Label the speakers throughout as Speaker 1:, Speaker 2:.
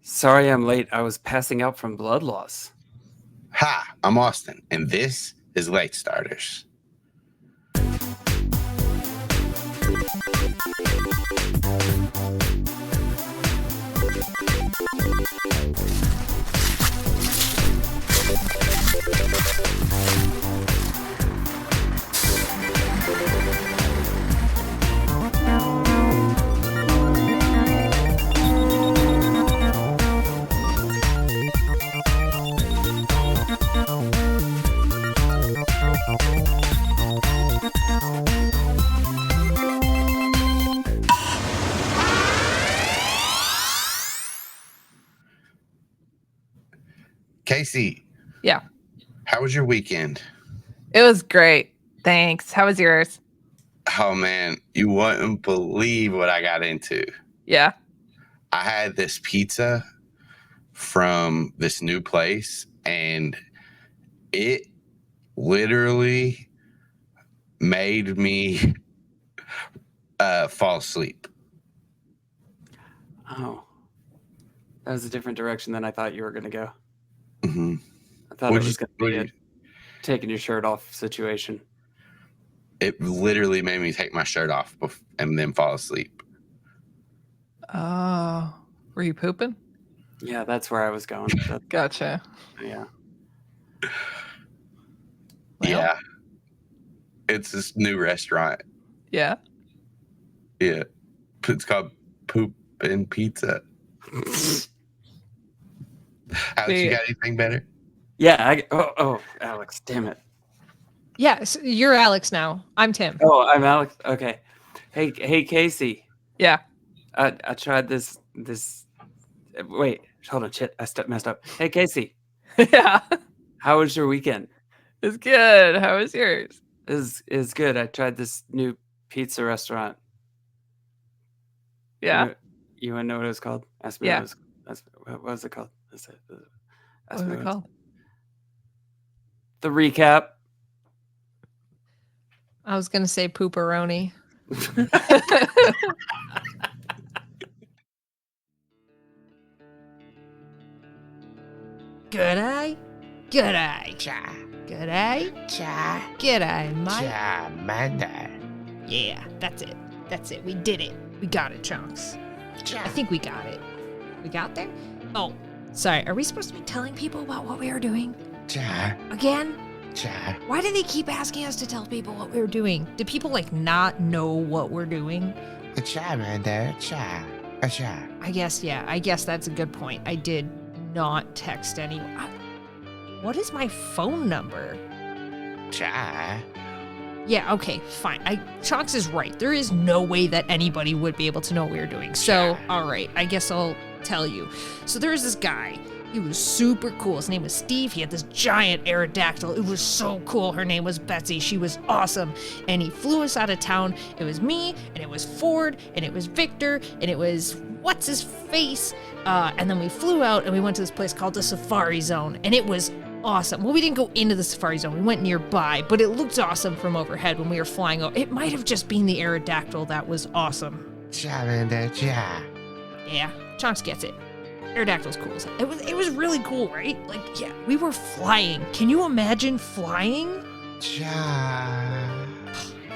Speaker 1: Sorry I'm late. I was passing out from blood loss.
Speaker 2: Hi, I'm Austin, and this is Late Starters. Kaycie.
Speaker 3: Yeah.
Speaker 2: How was your weekend?
Speaker 3: It was great. Thanks. How was yours?
Speaker 2: Oh, man, you wouldn't believe what I got into.
Speaker 3: Yeah.
Speaker 2: I had this pizza from this new place, and it literally made me fall asleep.
Speaker 1: Oh. That was a different direction than I thought you were going to go.
Speaker 2: Mm-hmm.
Speaker 1: I thought it was going to be a taking your shirt off situation.
Speaker 2: It literally made me take my shirt off and then fall asleep.
Speaker 3: Oh. Were you pooping?
Speaker 1: Yeah, that's where I was going.
Speaker 3: Gotcha.
Speaker 1: Yeah.
Speaker 3: Well,
Speaker 2: Yeah. It's this new restaurant.
Speaker 3: Yeah.
Speaker 2: Yeah. It's called Poop and Pizza. Alex, you got anything better?
Speaker 1: Yeah. Alex, damn it.
Speaker 4: Yeah, so you're Alex now. I'm Tim.
Speaker 1: Oh, I'm Alex. Okay. Hey, Kaycie.
Speaker 3: Yeah.
Speaker 1: I tried this. Wait, hold on. Shit, I messed up. Hey, Kaycie.
Speaker 3: Yeah.
Speaker 1: How was your weekend?
Speaker 3: It's good. How was yours?
Speaker 1: Is good. I tried this new pizza restaurant.
Speaker 3: Yeah.
Speaker 1: You want to know what it was called? Ask me
Speaker 3: Yeah.
Speaker 1: what was it called?
Speaker 3: What was it called?
Speaker 1: The recap.
Speaker 4: I was going to say pooperoni. G'day. G'day.
Speaker 5: Cha.
Speaker 4: G'day.
Speaker 5: Cha.
Speaker 4: G'day, mate.
Speaker 5: Cha. Manda.
Speaker 4: Yeah, that's it. That's it. We did it. We got it, Chunks.
Speaker 5: Cha.
Speaker 4: I think we got it. We got there? Oh, sorry. Are we supposed to be telling people about what we were doing?
Speaker 5: Cha.
Speaker 4: Again?
Speaker 5: Cha.
Speaker 4: Why do they keep asking us to tell people what we were doing? Do people, not know what we're doing?
Speaker 5: Cha, Manda. Cha. Cha.
Speaker 4: I guess, yeah. I guess that's a good point. I did not text anyone. What is my phone number?
Speaker 5: Cha.
Speaker 4: Yeah, okay, fine. Chunks is right. There is no way that anybody would be able to know what we were doing. So, all right, I guess I'll tell you. So there was this guy. He was super cool. His name was Steve. He had this giant Aerodactyl. It was so cool. Her name was Betsy. She was awesome. And he flew us out of town. It was me, and it was Ford, and it was Victor, and it was what's-his-face. And then we flew out, and we went to this place called the Safari Zone, and it was awesome. Well, we didn't go into the Safari Zone. We went nearby, but it looked awesome from overhead when we were flying over. It might have just been the Aerodactyl that was awesome.
Speaker 5: Cha, Manda. Cha.
Speaker 4: Yeah, Chunks gets it. Aerodactyl's cool. It was really cool, right? Yeah, we were flying. Can you imagine flying?
Speaker 5: Cha.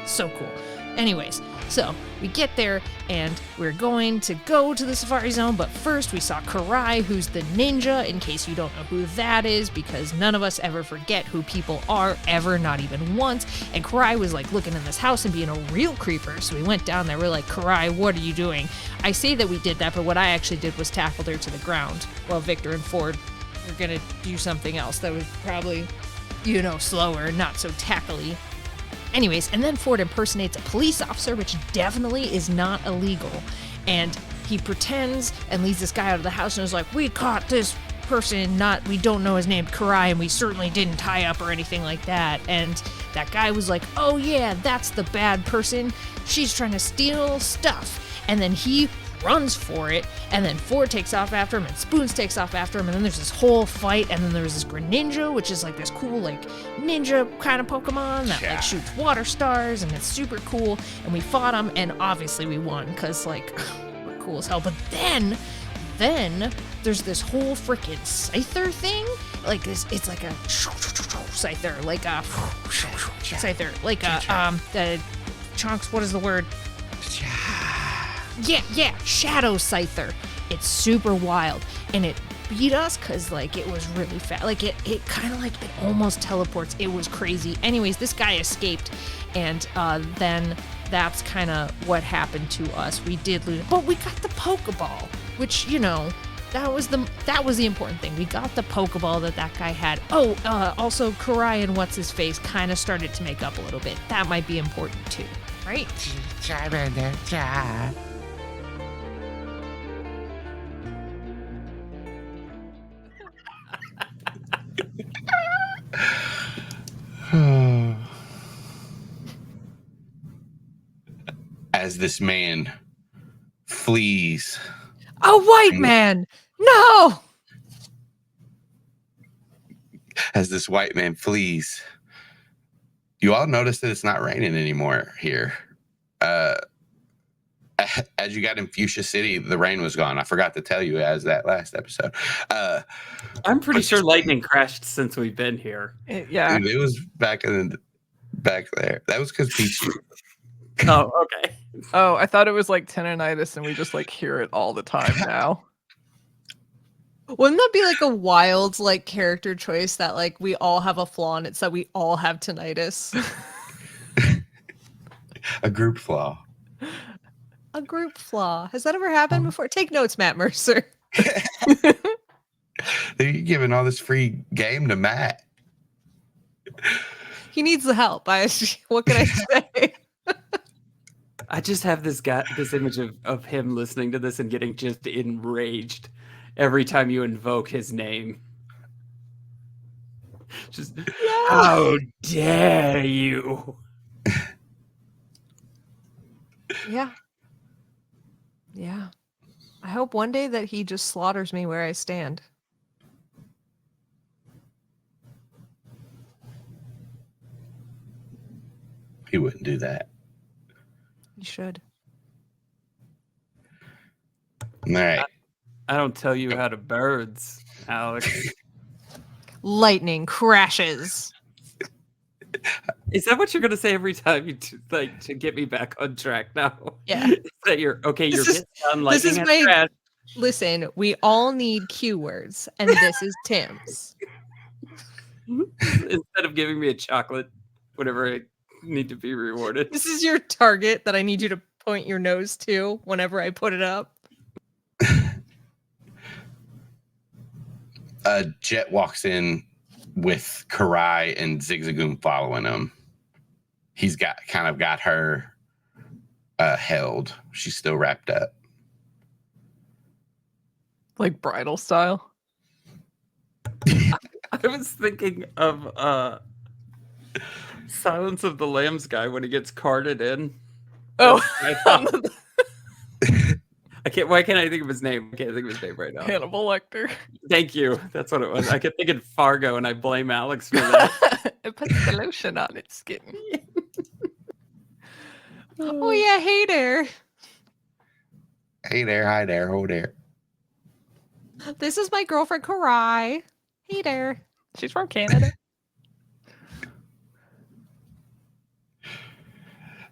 Speaker 4: So cool. Anyways, so we get there and we're going to go to the Safari Zone, but first we saw Karai, who's the ninja, in case you don't know who that is, because none of us ever forget who people are, ever, not even once. And Karai was looking in this house and being a real creeper, so we went down there. We're like, Karai, what are you doing? I say that we did that, but what I actually did was tackled her to the ground while Victor and Ford were gonna do something else that was probably, slower, not so tackly. Anyways, and then Ford impersonates a police officer, which definitely is not illegal. And he pretends and leads this guy out of the house and is like, we caught this person, we don't know his name, Karai, and we certainly didn't tie up or anything like that. And that guy was like, oh yeah, that's the bad person. She's trying to steal stuff. And then he runs for it, and then Ford takes off after him, and Spoons takes off after him, and then there's this whole fight, and then there's this Greninja, which is this cool, ninja kind of Pokemon that, shoots water stars, and it's super cool, and we fought him, and obviously we won, because, we're cool as hell, but then then there's this whole freaking scyther thing. Like this, it's like a scyther, like a scyther, like a the chunks. What is the word? Yeah, shadow scyther. It's super wild, and it beat us because like it was really fast. Like it kind of like it almost teleports. It was crazy. Anyways, this guy escaped, and then that's kind of what happened to us. We did lose, but we got the Pokeball, which that was the important thing. We got the Pokeball that guy had. Oh, also Karai and what's his face kind of started to make up a little bit. That might be important too, right?
Speaker 5: Charmander, Char.
Speaker 2: As this man flees.
Speaker 3: A white man. No.
Speaker 2: As this white man flees. You all notice that it's not raining anymore here. As you got in Fuchsia City, the rain was gone. I forgot to tell you as that last episode.
Speaker 1: I'm pretty sure lightning crashed since we've been here.
Speaker 3: Yeah.
Speaker 2: Dude, it was back there. That was because Peach.
Speaker 1: Oh, okay.
Speaker 3: Oh, I thought it was like tinnitus and we just like hear it all the time now.
Speaker 4: Wouldn't that be like a wild like character choice that like we all have a flaw and it's that we all have tinnitus?
Speaker 2: A group flaw.
Speaker 4: A group flaw. Has that ever happened before? Take notes, Matt Mercer.
Speaker 2: You're giving all this free game to Matt.
Speaker 4: He needs the help. What can I say?
Speaker 1: I just have this image of him listening to this and getting just enraged every time you invoke his name. Just, how dare you?
Speaker 4: Yeah. Yeah. I hope one day that he just slaughters me where I stand.
Speaker 2: He wouldn't do that.
Speaker 4: You should.
Speaker 2: All right.
Speaker 1: I don't tell you how to birds, Alex.
Speaker 4: Lightning crashes.
Speaker 1: Is that what you're gonna say every time you to get me back on track now?
Speaker 4: Yeah.
Speaker 1: Is that you're okay? You're
Speaker 4: This is-
Speaker 1: done. Lightning
Speaker 4: is
Speaker 1: has
Speaker 4: my-
Speaker 1: crashed.
Speaker 4: Listen, we all need cue words, and this is Tim's.
Speaker 1: Instead of giving me a chocolate, whatever I need to be rewarded.
Speaker 4: This is your target that I need you to point your nose to whenever I put it up.
Speaker 2: Jet walks in with Karai and Zigzagoon following him. He's got her held. She's still wrapped up.
Speaker 3: Like bridal style.
Speaker 1: I was thinking of Silence of the Lambs guy when he gets carted in.
Speaker 3: Oh,
Speaker 1: I thought. Why can't I think of his name? I can't think of his name right now.
Speaker 3: Hannibal Lecter.
Speaker 1: Thank you. That's what it was. I kept thinking Fargo, and I blame Alex for that.
Speaker 3: It puts the lotion on its skin.
Speaker 4: Oh yeah, hey there.
Speaker 2: Hey there, hi there, ho there.
Speaker 4: This is my girlfriend Karai. Hey there.
Speaker 3: She's from Canada.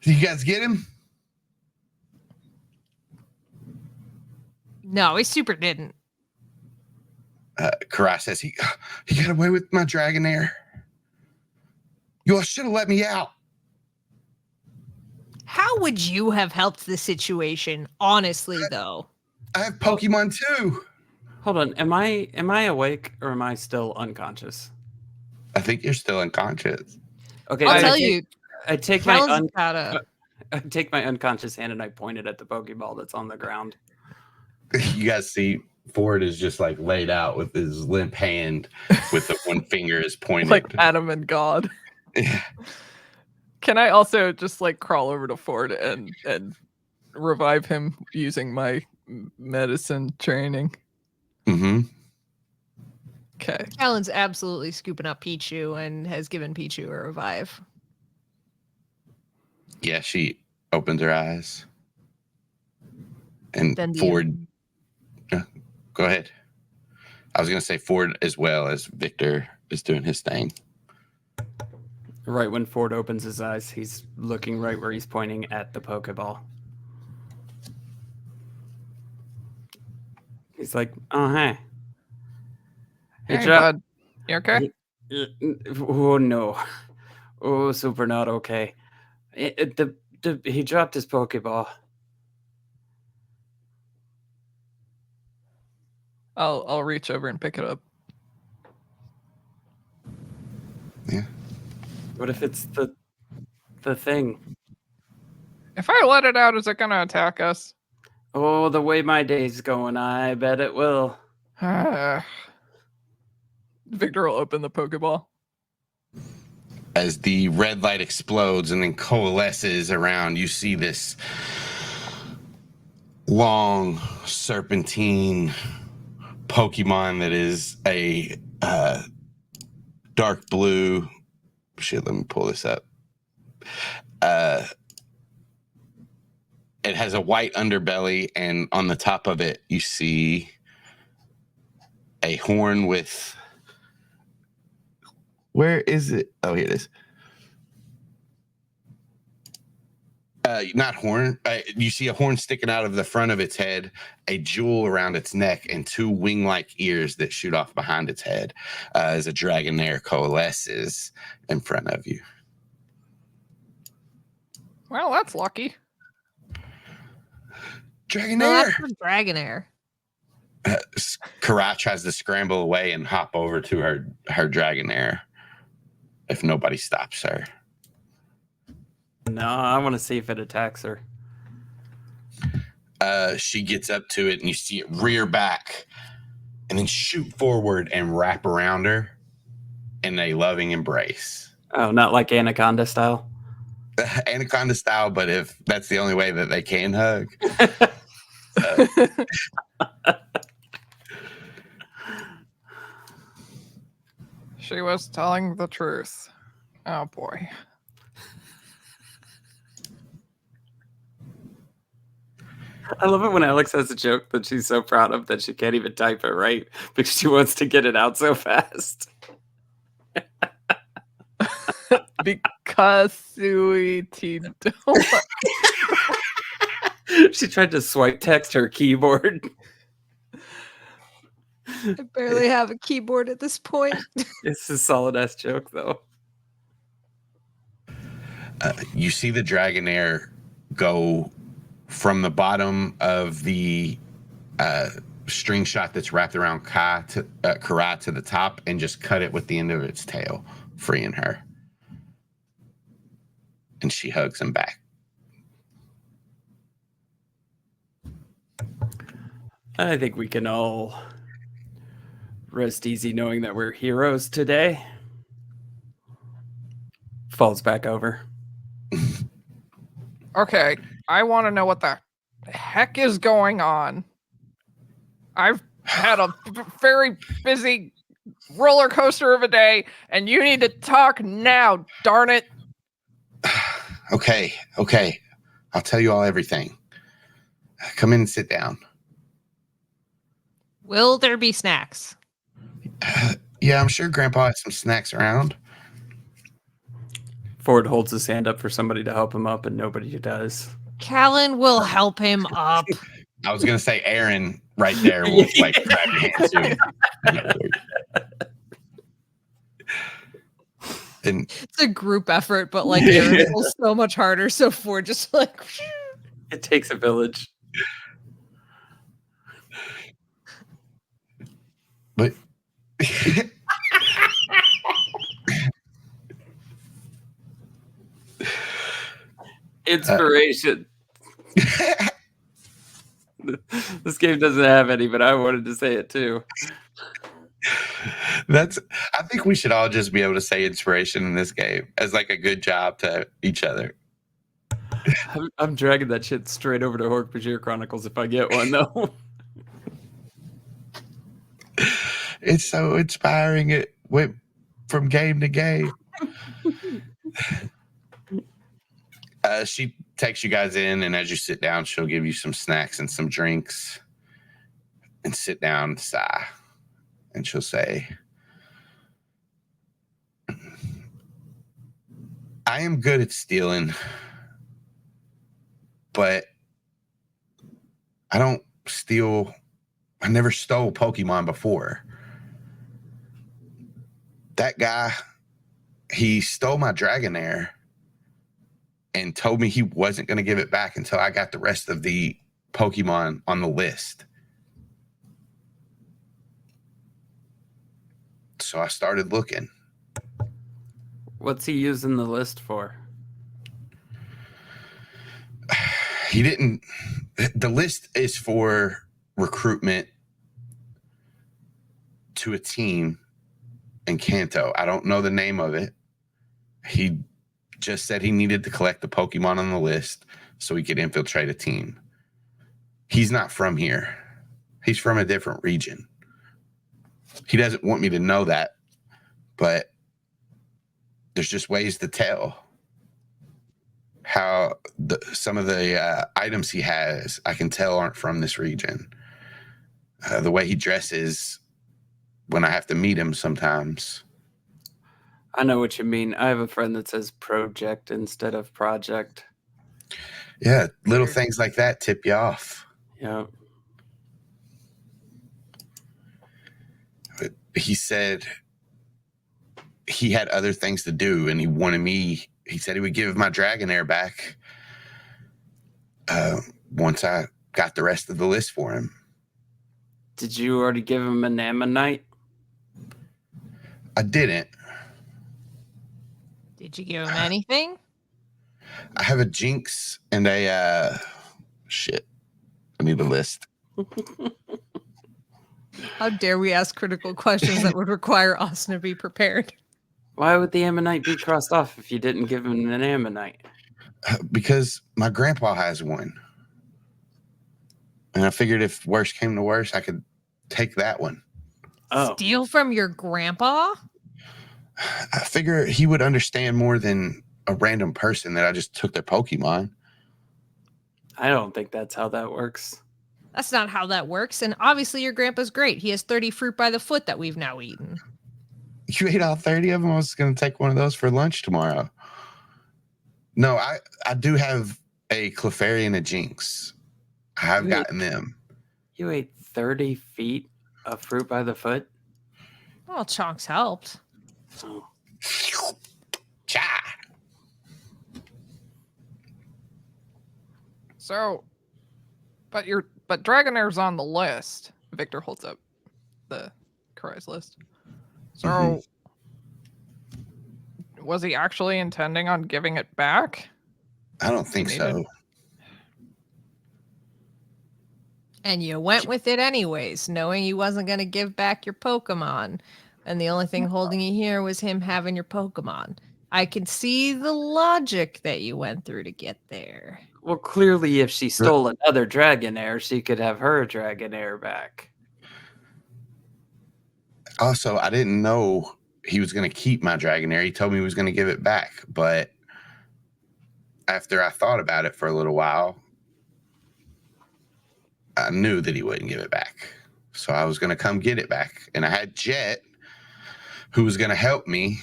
Speaker 2: Did you guys get him?
Speaker 4: No, he super didn't.
Speaker 2: Karai says he got away with my Dragonair. You all should have let me out.
Speaker 4: How would you have helped the situation, honestly, though?
Speaker 2: I have Pokemon too.
Speaker 1: Hold on. Am I awake or am I still unconscious?
Speaker 2: I think you're still unconscious.
Speaker 1: Okay.
Speaker 4: I'll tell you.
Speaker 1: I take
Speaker 4: Calyn's
Speaker 1: I take my unconscious hand and I point it at the Pokeball that's on the ground.
Speaker 2: You guys see Ford is just like laid out with his limp hand with the one finger is pointed.
Speaker 3: Like Adam and God.
Speaker 2: Yeah.
Speaker 3: Can I also just like crawl over to Ford and revive him using my medicine training?
Speaker 2: Mm-hmm.
Speaker 3: Okay.
Speaker 4: Calyn's absolutely scooping up Pichu and has given Pichu a revive.
Speaker 2: Yeah, she opens her eyes. And
Speaker 4: Then the-
Speaker 2: Ford go ahead. I was going to say Ford as well as Victor is doing his thing.
Speaker 1: Right when Ford opens his eyes, he's looking right where he's pointing at the Pokeball. He's like, oh, hey.
Speaker 3: Hey,
Speaker 1: Drop-
Speaker 3: bud. You okay?
Speaker 1: Oh, no. Oh, super not okay. He dropped his Pokeball.
Speaker 3: I'll reach over and pick it up.
Speaker 2: Yeah.
Speaker 1: What if it's the thing?
Speaker 3: If I let it out, is it gonna attack us?
Speaker 1: Oh, the way my day's going, I bet it will.
Speaker 3: Victor will open the Pokeball.
Speaker 2: As the red light explodes and then coalesces around, you see this long serpentine Pokemon that is a dark blue. Shit, let me pull this up. It has a white underbelly, and on the top of it, you see a horn with. Where is it? Oh, here it is. Not horn. You see a horn sticking out of the front of its head, a jewel around its neck, and two wing-like ears that shoot off behind its head as a Dragonair coalesces in front of you.
Speaker 3: Well, that's lucky.
Speaker 2: Dragonair!
Speaker 4: No, that's the Dragonair.
Speaker 2: Karat tries to scramble away and hop over to her Dragonair if nobody stops her.
Speaker 1: No, I want to see if it attacks her.
Speaker 2: She gets up to it, and you see it rear back and then shoot forward and wrap around her in a loving embrace.
Speaker 1: Oh, not like Anaconda style?
Speaker 2: Anaconda style, but if that's the only way that they can hug.
Speaker 3: She was telling the truth. Oh boy.
Speaker 1: I love it when Alex has a joke that she's so proud of that she can't even type it right because she wants to get it out so fast.
Speaker 3: Because sweetie don't.
Speaker 1: She tried to swipe text her keyboard.
Speaker 4: I barely have a keyboard at this point.
Speaker 1: It's a solid ass joke though.
Speaker 2: You see the Dragonair go from the bottom of the string shot that's wrapped around Karat to the top and just cut it with the end of its tail, freeing her. And she hugs him back.
Speaker 1: I think we can all rest easy knowing that we're heroes today. Falls back over.
Speaker 3: Okay, I want to know what the heck is going on. I've had a very busy roller coaster of a day, and you need to talk now, darn it.
Speaker 2: Okay. I'll tell you all everything. Come in and sit down.
Speaker 4: Will there be snacks?
Speaker 2: Yeah, I'm sure Grandpa has some snacks around.
Speaker 1: Ford holds his hand up for somebody to help him up, and nobody does.
Speaker 4: Calynn will help him up.
Speaker 2: I was gonna say Aaron right there will like grab your hand too. And
Speaker 4: It's a group effort, but like Aaron pulls so much harder. So Ford just like.
Speaker 1: It takes a village.
Speaker 2: but
Speaker 1: Inspiration. This game doesn't have any, but I wanted to say it too.
Speaker 2: I think we should all just be able to say inspiration in this game as like a good job to each other.
Speaker 1: I'm dragging that shit straight over to Hork-Bajir Chronicles if I get one, though.
Speaker 2: It's so inspiring. It went from game to game. She takes you guys in, and as you sit down, she'll give you some snacks and some drinks. and sit down and sigh. And she'll say, I am good at stealing, but I don't steal. I never stole Pokemon before. That guy, he stole my Dragonair and told me he wasn't going to give it back until I got the rest of the Pokemon on the list. So I started looking.
Speaker 1: What's he using the list for?
Speaker 2: He didn't. The list is for recruitment to a team in Kanto. I don't know the name of it. He just said he needed to collect the Pokemon on the list so he could infiltrate a team. He's not from here. He's from a different region. He doesn't want me to know that, but there's just ways to tell how some of the items he has, I can tell aren't from this region. The way he dresses when I have to meet him sometimes.
Speaker 1: I know what you mean. I have a friend that says project instead of project.
Speaker 2: Yeah, little things like that tip you off.
Speaker 1: Yeah.
Speaker 2: But he said he had other things to do, and he wanted me. He said he would give my Dragonair back once I got the rest of the list for him.
Speaker 1: Did you already give him an ammonite?
Speaker 2: I didn't.
Speaker 4: Did you give him anything?
Speaker 2: I have a Jinx and a shit. I need a list.
Speaker 4: How dare we ask critical questions that would require Austin to be prepared?
Speaker 1: Why would the ammonite be crossed off if you didn't give him an ammonite?
Speaker 2: Because my grandpa has one. And I figured if worse came to worse, I could take that one.
Speaker 1: Oh.
Speaker 4: Steal from your grandpa?
Speaker 2: I figure he would understand more than a random person that I just took their Pokemon.
Speaker 1: I don't think that's how that works.
Speaker 4: That's not how that works. And obviously your grandpa's great. He has 30 fruit by the foot that we've now eaten.
Speaker 2: You ate all 30 of them? I was going to take one of those for lunch tomorrow. No, I do have a Clefairy and a Jinx. I have gotten them.
Speaker 1: You ate 30 feet of fruit by the foot?
Speaker 4: Well, chunks helped.
Speaker 1: Oh.
Speaker 2: Cha!
Speaker 3: So, but Dragonair's on the list. Victor holds up the Karai's list. So, was he actually intending on giving it back?
Speaker 2: I don't think so.
Speaker 4: And you went with it anyways, knowing you wasn't going to give back your Pokemon. And the only thing holding you here was him having your Pokemon. I can see the logic that you went through to get there.
Speaker 1: Well, clearly, if she stole another Dragonair, she could have her Dragonair back.
Speaker 2: Also, I didn't know he was going to keep my Dragonair. He told me he was going to give it back. But after I thought about it for a little while, I knew that he wouldn't give it back. So I was going to come get it back. And I had Jet, who was going to help me.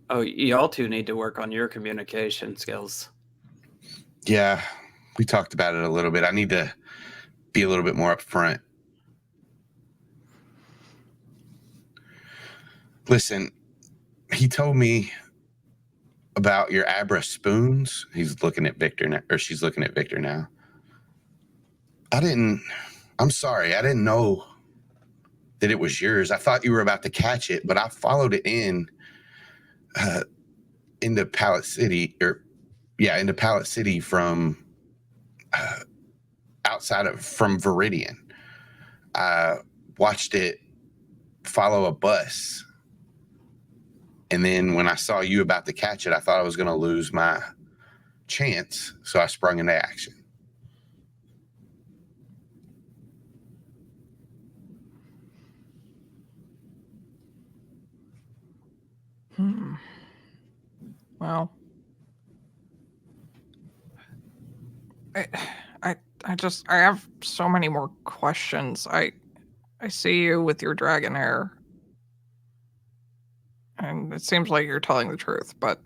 Speaker 1: Oh, y'all two need to work on your communication skills.
Speaker 2: Yeah, we talked about it a little bit. I need to be a little bit more upfront. Listen, he told me about your Abra spoons. He's looking at Victor now, or she's looking at Victor now. I'm sorry. I didn't know that it was yours. I thought you were about to catch it, but I followed it into Pallet City, into Pallet City from from Viridian. I watched it follow a bus. And then when I saw you about to catch it, I thought I was going to lose my chance. So I sprung into action.
Speaker 3: Well, I I have so many more questions. I see you with your dragon hair. And it seems like you're telling the truth, but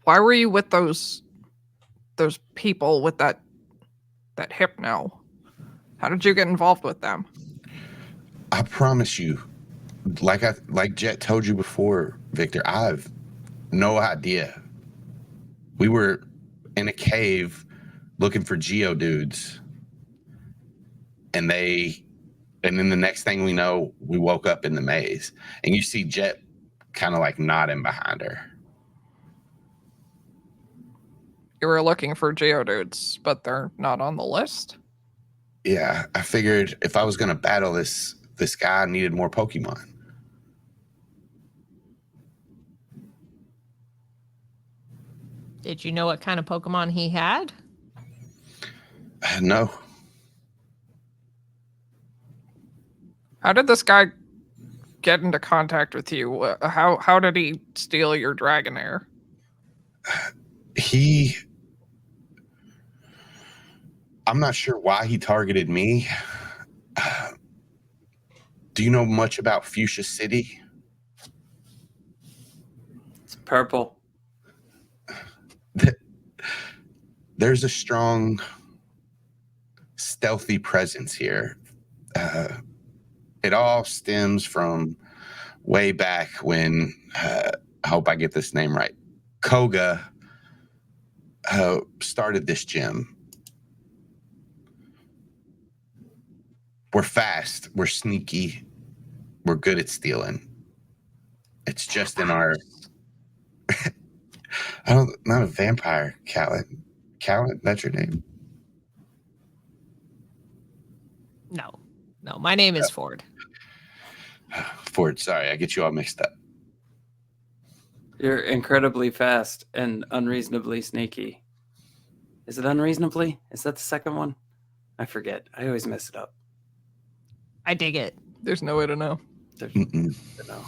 Speaker 3: why were you with those people with that hypno? How did you get involved with them?
Speaker 2: I promise you, like Jet told you before, Victor, I've no idea. We were in a cave looking for Geodudes, and then the next thing we know, we woke up in the maze, and you see Jet kind of like nodding behind her.
Speaker 3: You were looking for Geodudes, but they're not on the list?
Speaker 2: Yeah, I figured if I was going to battle this guy, I needed more Pokemon.
Speaker 4: Did you know what kind of Pokemon he had?
Speaker 2: No.
Speaker 3: How did this guy get into contact with you? How did he steal your dragon hair?
Speaker 2: I'm not sure why he targeted me. Do you know much about Fuchsia City?
Speaker 1: It's purple.
Speaker 2: There's a strong, stealthy presence here. It all stems from way back when, I hope I get this name right, Koga started this gym. We're fast, we're sneaky, we're good at stealing. It's just in our... not a vampire, Calynn. Calynn, that's your name?
Speaker 4: No, my name is Ford.
Speaker 2: Ford, sorry, I get you all mixed up.
Speaker 1: You're incredibly fast and unreasonably sneaky. Is it unreasonably? Is that the second one? I forget. I always mess it up.
Speaker 4: I dig it.
Speaker 3: There's no way to know.
Speaker 1: No.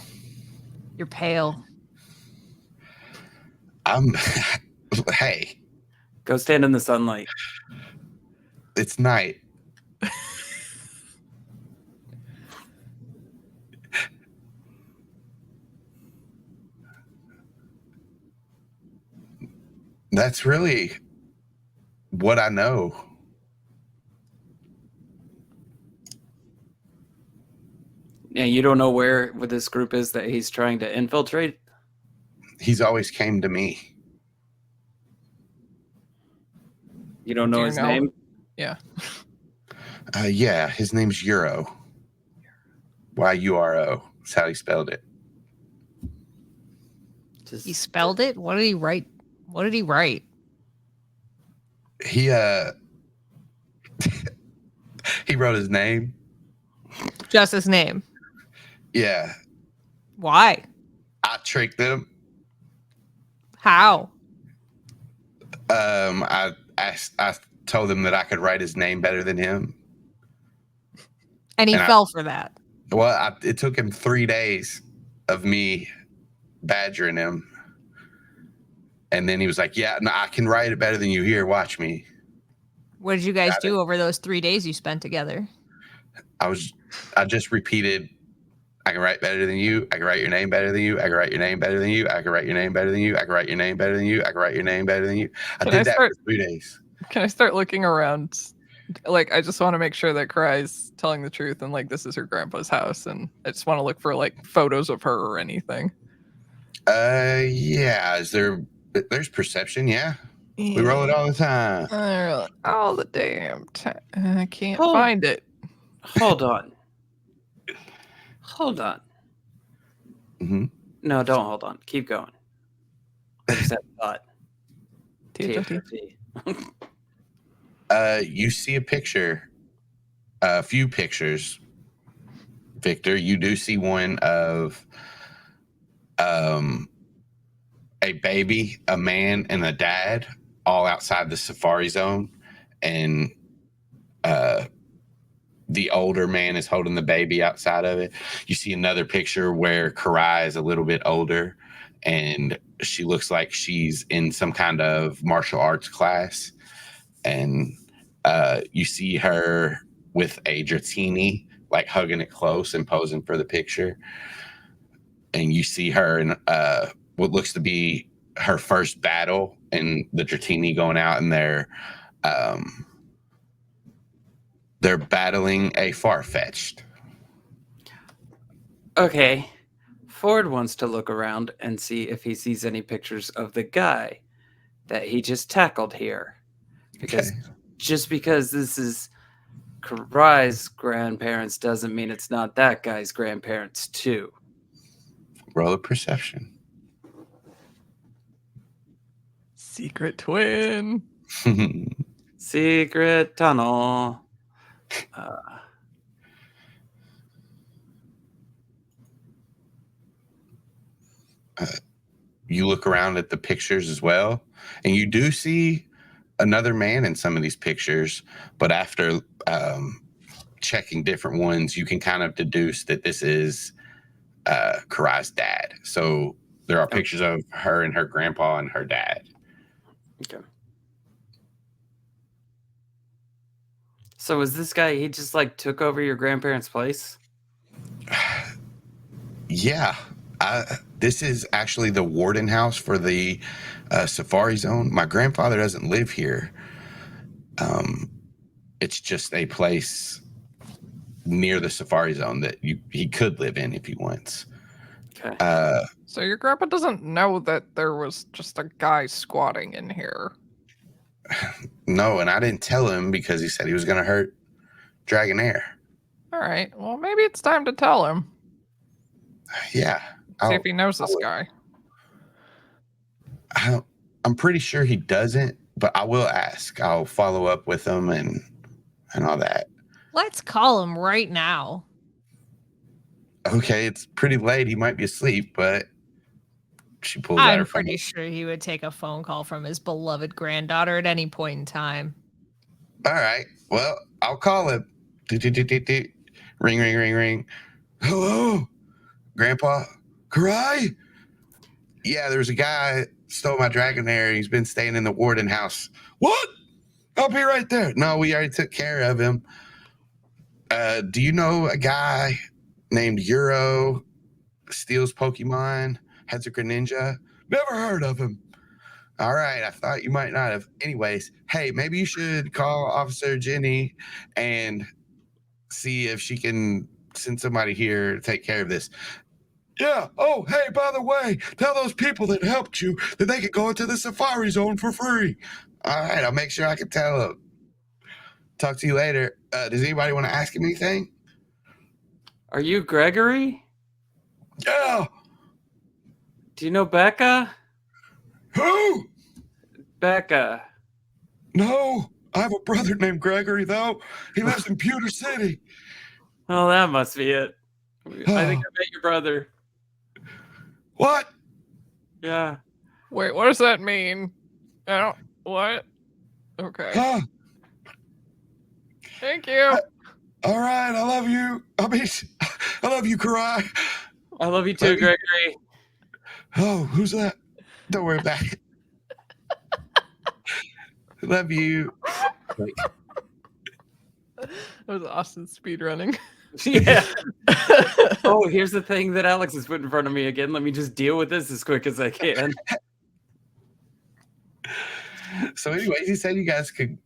Speaker 4: You're pale.
Speaker 2: Hey.
Speaker 1: Go stand in the sunlight.
Speaker 2: It's night. That's really what I know.
Speaker 1: Yeah, you don't know where this group is that he's trying to infiltrate?
Speaker 2: He's always came to me.
Speaker 1: You don't know his name?
Speaker 3: Yeah.
Speaker 2: Yeah, his name's Euro. Y-U-R-O. That's how he spelled it.
Speaker 4: He spelled it? What did he write? What did he write?
Speaker 2: He he wrote his name.
Speaker 4: Just his name.
Speaker 2: Yeah.
Speaker 4: Why?
Speaker 2: I tricked him.
Speaker 4: How?
Speaker 2: I told him that I could write his name better than him.
Speaker 4: And he fell for that.
Speaker 2: Well, it took him 3 days of me badgering him. And then he was like, yeah, no, I can write it better than you. Here, watch me.
Speaker 4: What did you guys do over those 3 days you spent together?
Speaker 2: I just repeated, I can write better than you. I can write your name better than you. I can write your name better than you. I can write your name better than you. I can write your name better than you. I can write your name better than you. I did that for 3 days.
Speaker 3: Can I start looking around? Like, I just want to make sure that Karai's telling the truth and like this is her grandpa's house, and I just want to look for like photos of her or anything.
Speaker 2: Yeah. There's perception, yeah. We roll it all the time.
Speaker 3: All the damn time. I can't find it.
Speaker 1: Hold on.
Speaker 2: Mm-hmm.
Speaker 1: No, don't hold on. Keep going. I just had a thought.
Speaker 3: TFT.
Speaker 2: You see a few pictures, Victor. You do see one of a baby, a man, and a dad all outside the safari zone, and the older man is holding the baby outside of it. You see another picture where Karai is a little bit older, and she looks like she's in some kind of martial arts class, and You see her with a Dratini, like hugging it close and posing for the picture. And you see her in what looks to be her first battle, and the Dratini going out, and they're battling a Farfetch'd.
Speaker 1: Okay. Ford wants to look around and see if he sees any pictures of the guy that he just tackled here. Because just because this is Karai's grandparents doesn't mean it's not that guy's grandparents too.
Speaker 2: Roll of perception.
Speaker 3: Secret twin.
Speaker 1: Secret tunnel.
Speaker 2: You look around at the pictures as well, and you do see another man in some of these pictures, but after checking different ones, you can kind of deduce that this is Karai's dad. So there are pictures of her and her grandpa and her dad.
Speaker 1: Okay. So is this guy, he just like took over your grandparents' place?
Speaker 2: Yeah. This is actually the warden house for the Safari Zone. My grandfather doesn't live here. It's just a place near the Safari Zone that he could live in if he wants.
Speaker 1: Okay.
Speaker 3: So your grandpa doesn't know that there was just a guy squatting in here.
Speaker 2: No, and I didn't tell him because he said he was going to hurt Dragonair.
Speaker 3: All right. Well, maybe it's time to tell him.
Speaker 2: Yeah.
Speaker 3: See if he knows this guy.
Speaker 2: I'm pretty sure he doesn't, but I will ask. I'll follow up with him and all that.
Speaker 4: Let's call him right now.
Speaker 2: Okay, it's pretty late. He might be asleep, but she pulled out her
Speaker 4: I'm
Speaker 2: phone.
Speaker 4: pretty sure he would take a phone call from his beloved granddaughter at any point in time.
Speaker 2: All right. Well, I'll call him. Ring, ring, ring, ring. Hello, Grandpa. Karai? Yeah, there's a guy stole my Dragonair. He's been staying in the warden house. What? I'll be right there. No, we already took care of him. Do you know a guy named Euro, steals Pokemon, has a Greninja? Never heard of him. All right, I thought you might not have. Anyways, hey, maybe you should call Officer Jenny and see if she can send somebody here to take care of this. Yeah. Oh, hey, by the way, tell those people that helped you that they can go into the Safari Zone for free. All right, I'll make sure I can tell them. Talk to you later. Does anybody want to ask him anything?
Speaker 1: Are you Gregory?
Speaker 2: Yeah.
Speaker 1: Do you know Becca?
Speaker 2: Who?
Speaker 1: Becca.
Speaker 2: No, I have a brother named Gregory, though. He lives in Pewter City.
Speaker 1: Oh, that must be it. I think I met your brother.
Speaker 2: What?
Speaker 1: Yeah.
Speaker 3: Wait, what does that mean? I don't. What? Okay.
Speaker 2: Huh?
Speaker 3: Thank you.
Speaker 2: All right, I love you. I love you, Karai.
Speaker 1: I love you too, Gregory.
Speaker 2: Oh, who's that? Don't worry about it. Love you.
Speaker 3: That was Austin speedrunning.
Speaker 1: Yeah. Oh, here's the thing that Alex has put in front of me again. Let me just deal with this as quick as I can.
Speaker 2: So anyways, he said you guys could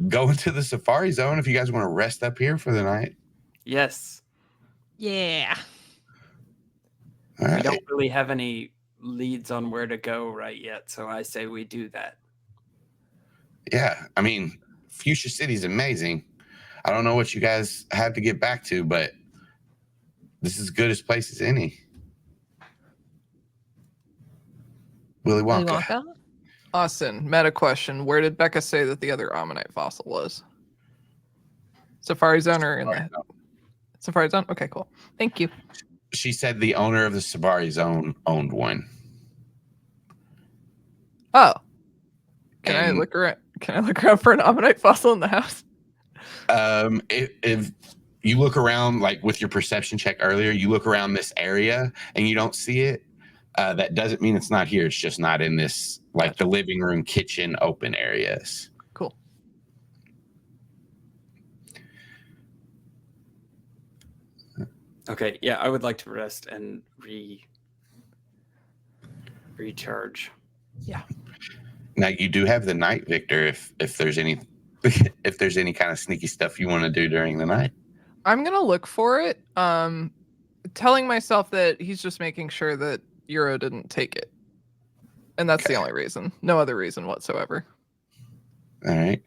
Speaker 2: go into the Safari Zone if you guys want to rest up here for the night.
Speaker 1: Yes.
Speaker 4: Yeah.
Speaker 2: All
Speaker 1: We
Speaker 2: right.
Speaker 1: don't really have any leads on where to go right yet, so I say we do that.
Speaker 2: Yeah, I mean, Fuchsia City's amazing. I don't know what you guys have to get back to, but this is as good as place as any. Willy Wonka.
Speaker 3: Austin, meta question. Where did Becca say that the other Ammonite fossil was? Safari Zone or in the Safari Zone? Okay, cool. Thank you.
Speaker 2: She said the owner of the Safari Zone owned one.
Speaker 3: Oh. Can I look around? Can I look around for an Ammonite fossil in the house?
Speaker 2: If you look around, like with your perception check earlier, you look around this area and you don't see it, that doesn't mean it's not here. It's just not in this, like the living room, kitchen, open areas.
Speaker 3: Cool.
Speaker 1: Okay, yeah, I would like to rest and recharge.
Speaker 4: Yeah.
Speaker 2: Now you do have the night, Victor. If there's any if there's any kind of sneaky stuff you want to do during the night.
Speaker 3: I'm gonna look for it. Telling myself that he's just making sure that Euro didn't take it. And that's the only reason. No other reason whatsoever.
Speaker 2: All right.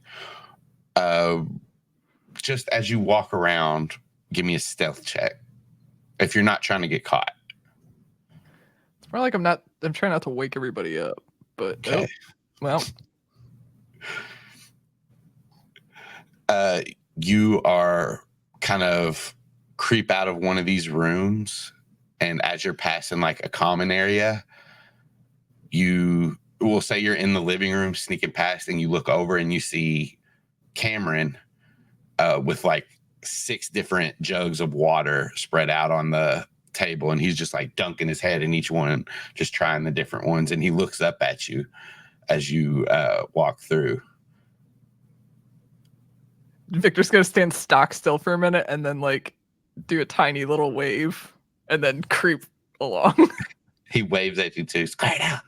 Speaker 2: Just as you walk around, give me a stealth check. If you're not trying to get caught.
Speaker 3: It's more like I'm trying not to wake everybody up. But
Speaker 2: Okay.
Speaker 3: well.
Speaker 2: You are kind of creep out of one of these rooms, and as you're passing like a common area, you will say you're in the living room sneaking past, and you look over and you see Cameron with like 6 different jugs of water spread out on the table, and he's just like dunking his head in each one, just trying the different ones, and he looks up at you as you walk through.
Speaker 3: Victor's gonna stand stock still for a minute and then like do a tiny little wave and then creep along.
Speaker 2: He waves at you too, straight out,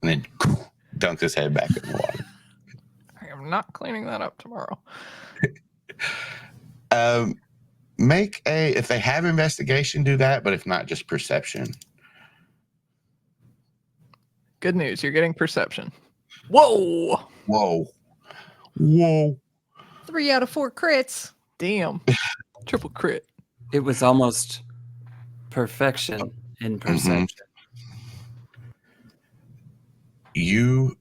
Speaker 2: and then dunks his head back in the water.
Speaker 3: I am not cleaning that up tomorrow.
Speaker 2: Make a, if they have investigation, do that, but if not, just perception.
Speaker 3: Good news, you're getting perception. Whoa!
Speaker 4: 3 out of 4 crits.
Speaker 3: Damn. Triple crit.
Speaker 1: It was almost perfection in perception.
Speaker 2: You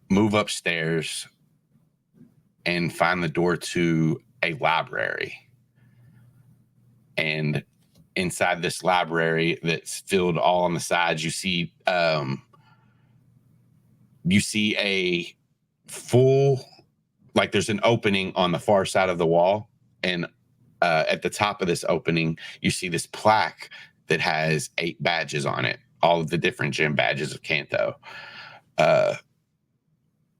Speaker 2: move upstairs and find the door to a library. And inside this library that's filled all on the sides, you see a full, like there's an opening on the far side of the wall, and at the top of this opening, you see this plaque that has 8 badges on it, all of the different gym badges of Kanto.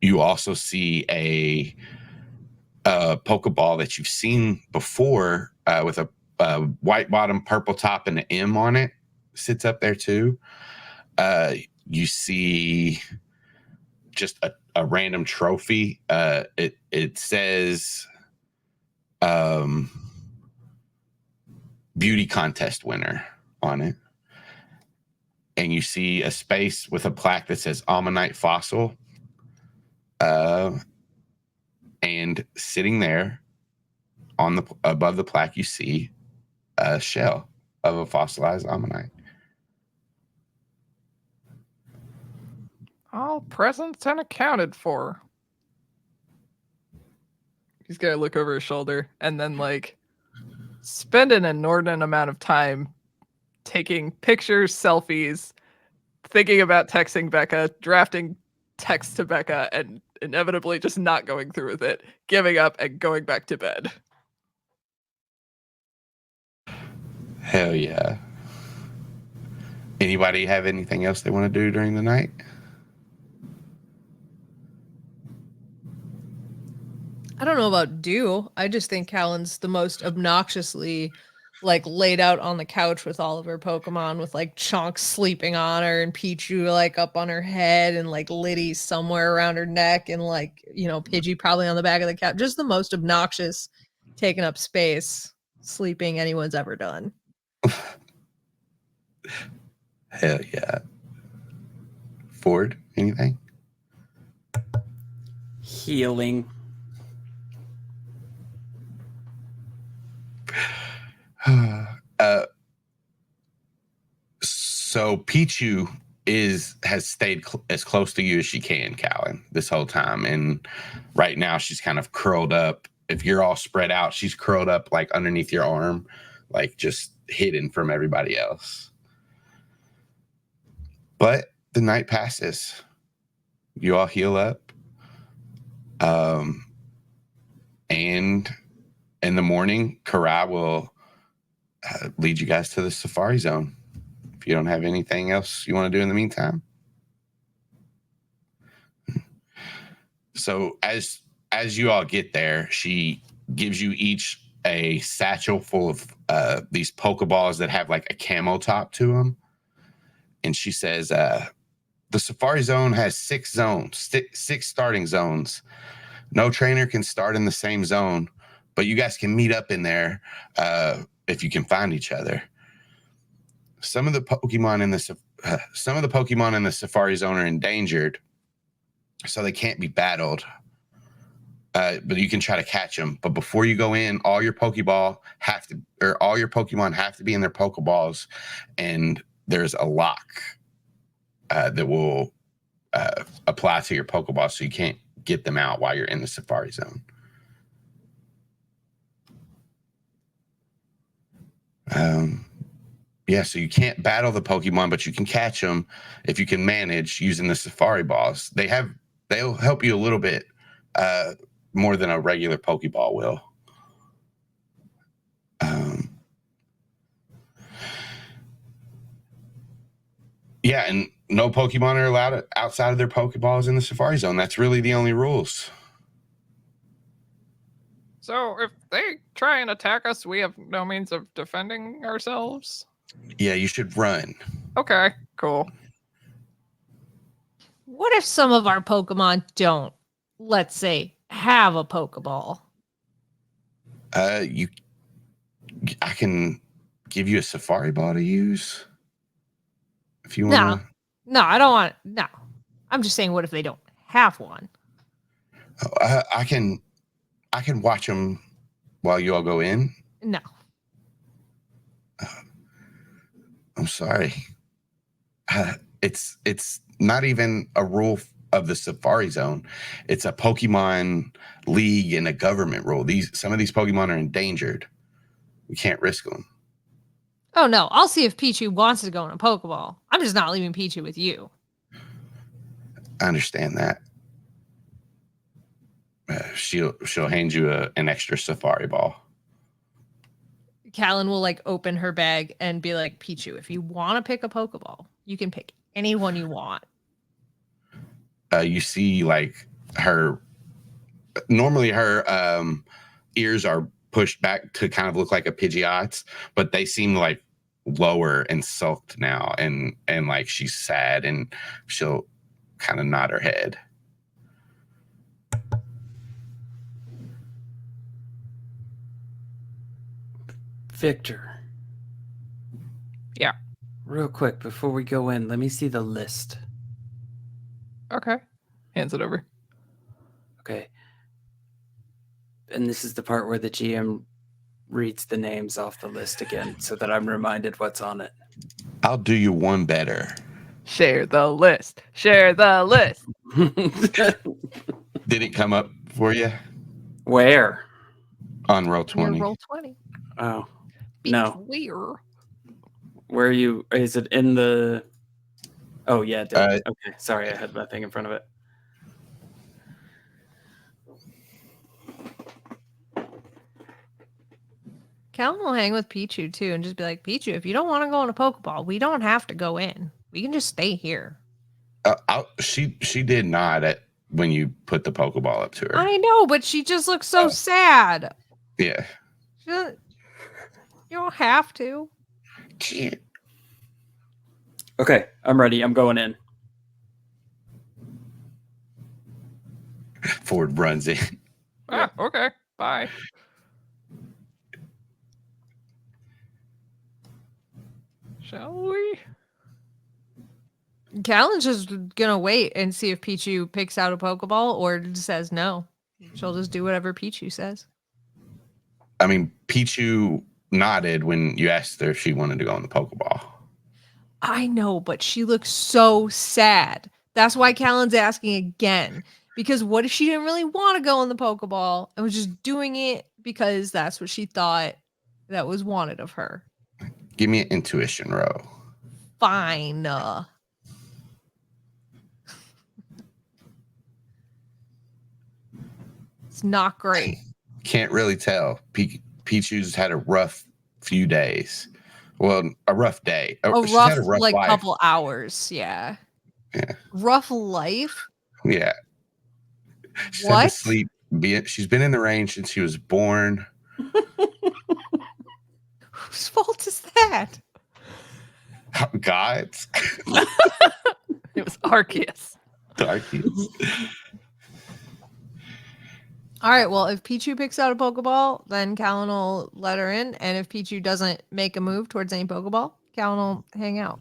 Speaker 2: You also see a Pokeball that you've seen before with a white bottom, purple top, and an M on it. Sits up there too. You see just a random trophy. It says beauty contest winner on it. And you see a space with a plaque that says Ammonite fossil. And sitting there on the above the plaque, you see a shell of a fossilized ammonite.
Speaker 3: All present and accounted for. He's got to look over his shoulder and then like spend an inordinate amount of time taking pictures, selfies, thinking about texting Becca, drafting text to Becca, and inevitably just not going through with it, giving up and going back to bed.
Speaker 2: Hell yeah. Anybody have anything else they want to do during the night?
Speaker 4: I don't know about do. I just think Calynn's the most obnoxiously like laid out on the couch with all of her Pokemon, with like Chonk sleeping on her and Pichu like up on her head and like Liddy somewhere around her neck and like, you know, Pidgey probably on the back of the couch. Just the most obnoxious, taking up space, sleeping anyone's ever done.
Speaker 2: Hell yeah. Ford, anything?
Speaker 1: Healing.
Speaker 2: So Pichu has stayed as close to you as she can, Calynn, this whole time, and right now she's kind of curled up. If you're all spread out, she's curled up like underneath your arm, like just hidden from everybody else. But the night passes. You all heal up, and in the morning, Karai will lead you guys to the Safari Zone. If you don't have anything else you want to do in the meantime. So as you all get there, she gives you each a satchel full of these Pokeballs that have like a camo top to them. And she says, the Safari Zone has 6 zones, 6 starting zones. No trainer can start in the same zone, but you guys can meet up in there if you can find each other. Some of the Pokemon in the Safari Zone are endangered, so they can't be battled. But you can try to catch them. But before you go in, all your Pokemon have to be in their Pokeballs, and there's a lock that will apply to your Pokeball, so you can't get them out while you're in the Safari Zone. Yeah, so you can't battle the Pokemon, but you can catch them if you can manage using the Safari Balls. They'll help you a little bit more than a regular Pokeball will. Yeah, and no Pokemon are allowed outside of their Pokeballs in the Safari Zone. That's really the only rules.
Speaker 3: So if they try and attack us, we have no means of defending ourselves?
Speaker 2: Yeah, you should run.
Speaker 3: Okay, cool.
Speaker 4: What if some of our Pokemon don't, let's say, have a Pokeball?
Speaker 2: I can give you a Safari Ball to use if you want.
Speaker 4: No, I don't want. No, I'm just saying, what if they don't have one?
Speaker 2: I can watch them while you all go in.
Speaker 4: No.
Speaker 2: I'm sorry. It's not even a rule of the Safari Zone. It's a Pokemon League and a government rule. Some of these Pokemon are endangered. We can't risk them.
Speaker 4: Oh no, I'll see if Pichu wants to go in a Pokeball. I'm just not leaving Pichu with you.
Speaker 2: I understand that. She'll hand you an extra Safari Ball.
Speaker 4: Calynn will like open her bag and be like, Pichu, if you want to pick a Pokeball, you can pick anyone you want.
Speaker 2: You see like normally her ears are pushed back to kind of look like a Pidgeot's, but they seem like lower and sulked now, and like she's sad, and she'll kind of nod her head.
Speaker 1: Victor.
Speaker 3: Yeah.
Speaker 1: Real quick, before we go in, let me see the list.
Speaker 3: Okay. Hands it over.
Speaker 1: Okay. And this is the part where the GM reads the names off the list again so that I'm reminded what's on it.
Speaker 2: I'll do you one better.
Speaker 3: Share the list. Share the list.
Speaker 2: Did it come up for you?
Speaker 1: Where?
Speaker 2: On Roll20.
Speaker 4: Roll 20.
Speaker 1: Oh.
Speaker 3: Be
Speaker 1: No.
Speaker 3: clear.
Speaker 1: Where are you? Is it in the... Oh, yeah. It did. Okay. Sorry, I had my thing in front of it.
Speaker 4: Calynn will hang with Pichu too and just be like, Pichu, if you don't want to go in a Pokeball, we don't have to go in. We can just stay here.
Speaker 2: She did nod at when you put the Pokeball up to her.
Speaker 4: I know, but she just looks so sad.
Speaker 2: Yeah.
Speaker 4: You don't have to.
Speaker 1: Okay, I'm ready. I'm going in.
Speaker 2: Ford runs in.
Speaker 3: Ah, okay. Bye. Shall we?
Speaker 4: Calyn's just gonna wait and see if Pichu picks out a Pokeball or says no. She'll just do whatever Pichu says.
Speaker 2: I mean, Pichu nodded when you asked her if she wanted to go in the Pokeball.
Speaker 4: I know, but she looks so sad. That's why Calyn's asking again. Because what if she didn't really want to go in the Pokeball and was just doing it because that's what she thought that was wanted of her?
Speaker 2: Give me an intuition roll.
Speaker 4: Fine. It's not great.
Speaker 2: Can't really tell. Pichu's had a rough few days. Well, a rough day. She's had a rough
Speaker 4: like
Speaker 2: life.
Speaker 4: Couple hours. Yeah. Rough life.
Speaker 2: Yeah. She's
Speaker 4: What?
Speaker 2: had to sleep. She's been in the rain since she was born.
Speaker 4: Whose fault is that?
Speaker 2: God's.
Speaker 3: It was Arceus.
Speaker 2: Darkies.
Speaker 4: All right, well, if Pichu picks out a Pokeball, then Calynn will let her in. And if Pichu doesn't make a move towards any Pokeball, Calynn will hang out.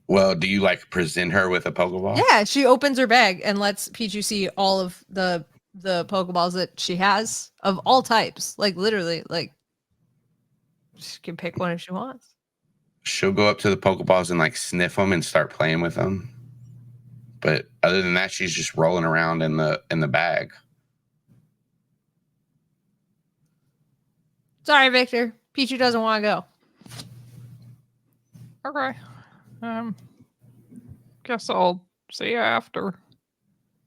Speaker 2: Well, do you like present her with a Pokeball?
Speaker 4: Yeah, she opens her bag and lets Pichu see all of the Pokeballs that she has of all types. Like, literally, like, she can pick one if she wants.
Speaker 2: She'll go up to the Pokeballs and like sniff them and start playing with them. But other than that, she's just rolling around in the bag.
Speaker 4: Sorry, Victor. Pichu doesn't want to go.
Speaker 3: Okay. Guess I'll see you after.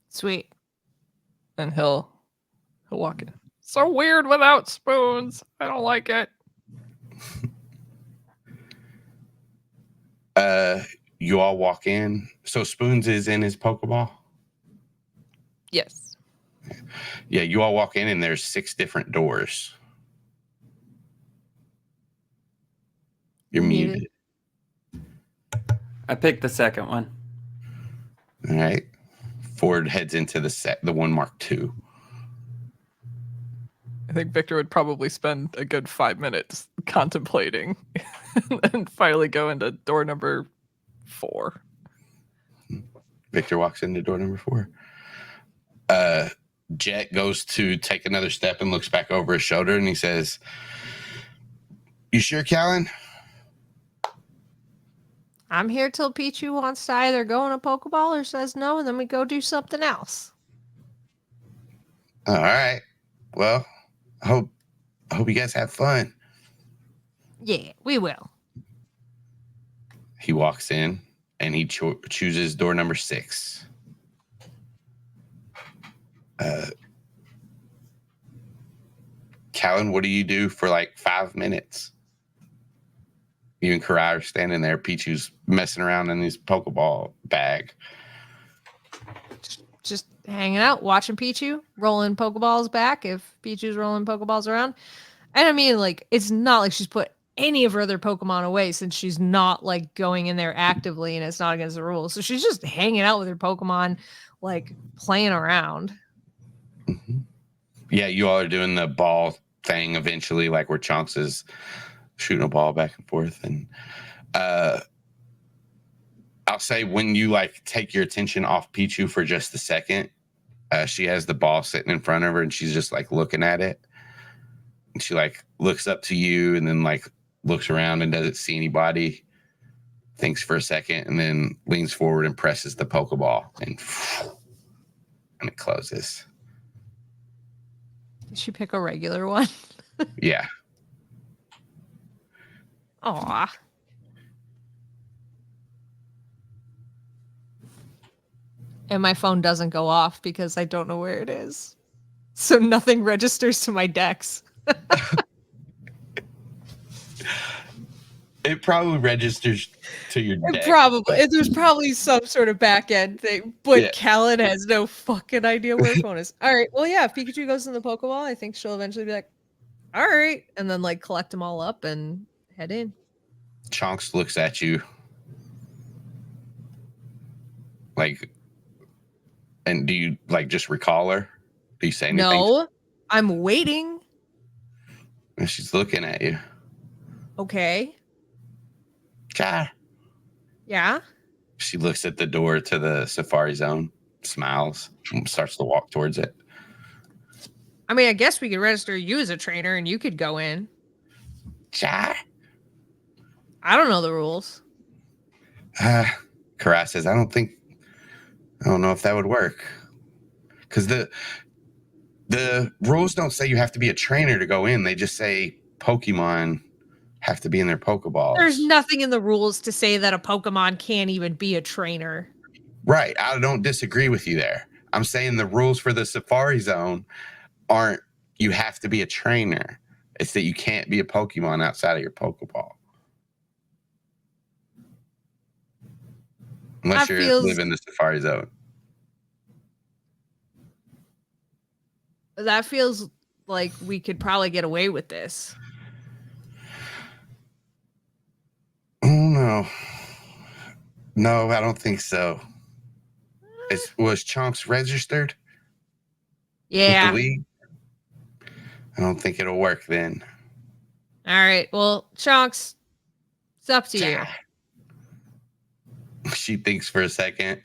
Speaker 4: Sweet.
Speaker 3: And he'll walk in. So weird without spoons. I don't like it.
Speaker 2: You all walk in. So Spoons is in his Pokeball?
Speaker 3: Yes.
Speaker 2: Yeah, you all walk in and there's 6 different doors. You're muted.
Speaker 1: I picked the second one.
Speaker 2: All right. Ford heads into the one marked 2.
Speaker 3: I think Victor would probably spend a good 5 minutes contemplating and finally go into door number 4.
Speaker 2: Victor walks into door number 4. Jet goes to take another step and looks back over his shoulder and he says, "You sure, Calynn?"
Speaker 4: I'm here till Pichu wants to either go in a Pokeball or says no, and then we go do something else.
Speaker 2: All right. Well, I hope you guys have fun.
Speaker 4: Yeah, we will.
Speaker 2: He walks in and he chooses door number 6. Calynn, what do you do for like 5 minutes? You and Karai are standing there. Pichu's messing around in his Pokeball bag.
Speaker 4: Just hanging out, watching Pichu, rolling Pokeballs back if Pichu's rolling Pokeballs around. And I mean, like, it's not like she's put any of her other Pokemon away since she's not, like, going in there actively and it's not against the rules. So she's just hanging out with her Pokemon, like, playing around.
Speaker 2: Mm-hmm. Yeah, you all are doing the ball thing eventually, like where Chunks is shooting a ball back and forth. And I'll say when you like take your attention off Pichu for just a second, she has the ball sitting in front of her and she's just like looking at it. And she like looks up to you and then like looks around and doesn't see anybody, thinks for a second, and then leans forward and presses the Pokeball and it closes.
Speaker 4: Did she pick a regular one?
Speaker 2: Yeah.
Speaker 4: Aw. And my phone doesn't go off because I don't know where it is. So nothing registers to my Dex.
Speaker 2: It probably registers to your deck.
Speaker 4: There's probably some sort of back end thing, but yeah. Calynn has no fucking idea where her phone is. All right, well, yeah, if Pikachu goes in the Pokeball, I think she'll eventually be like, all right, and then like collect them all up and head in.
Speaker 2: Chonks looks at you like, and do you like just recall her? Do you say anything?
Speaker 4: No, I'm waiting.
Speaker 2: And she's looking at you.
Speaker 4: Okay. Yeah.
Speaker 2: She looks at the door to the Safari Zone, smiles, and starts to walk towards it.
Speaker 4: I mean, I guess we could register you as a trainer and you could go in. I don't know the rules.
Speaker 2: Karai says, I don't know if that would work. Because the rules don't say you have to be a trainer to go in. They just say Pokemon have to be in their Pokeballs.
Speaker 4: There's nothing in the rules to say that a Pokemon can't even be a trainer.
Speaker 2: Right. I don't disagree with you there. I'm saying the rules for the Safari Zone aren't you have to be a trainer. It's that you can't be a Pokemon outside of your Pokeball. Unless you live in the Safari Zone.
Speaker 4: That feels like we could probably get away with this.
Speaker 2: Oh, no, I don't think so. Was Chomps registered with
Speaker 4: Yeah.
Speaker 2: the league? I don't think it'll work then.
Speaker 4: All right. Well, Chonks, it's up to you.
Speaker 2: She thinks for a second,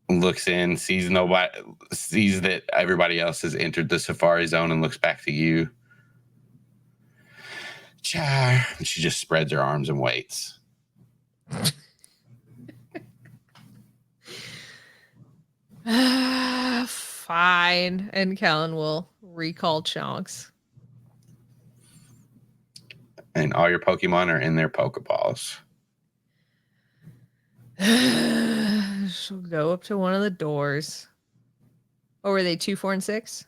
Speaker 2: looks in, sees nobody, sees that everybody else has entered the safari zone, and looks back to you. Char. And she just spreads her arms and waits.
Speaker 4: Fine. And Calynn will recall Chonks.
Speaker 2: And all your Pokemon are in their Pokeballs.
Speaker 4: She'll go up to one of the doors. Or were they 2, 4, and 6?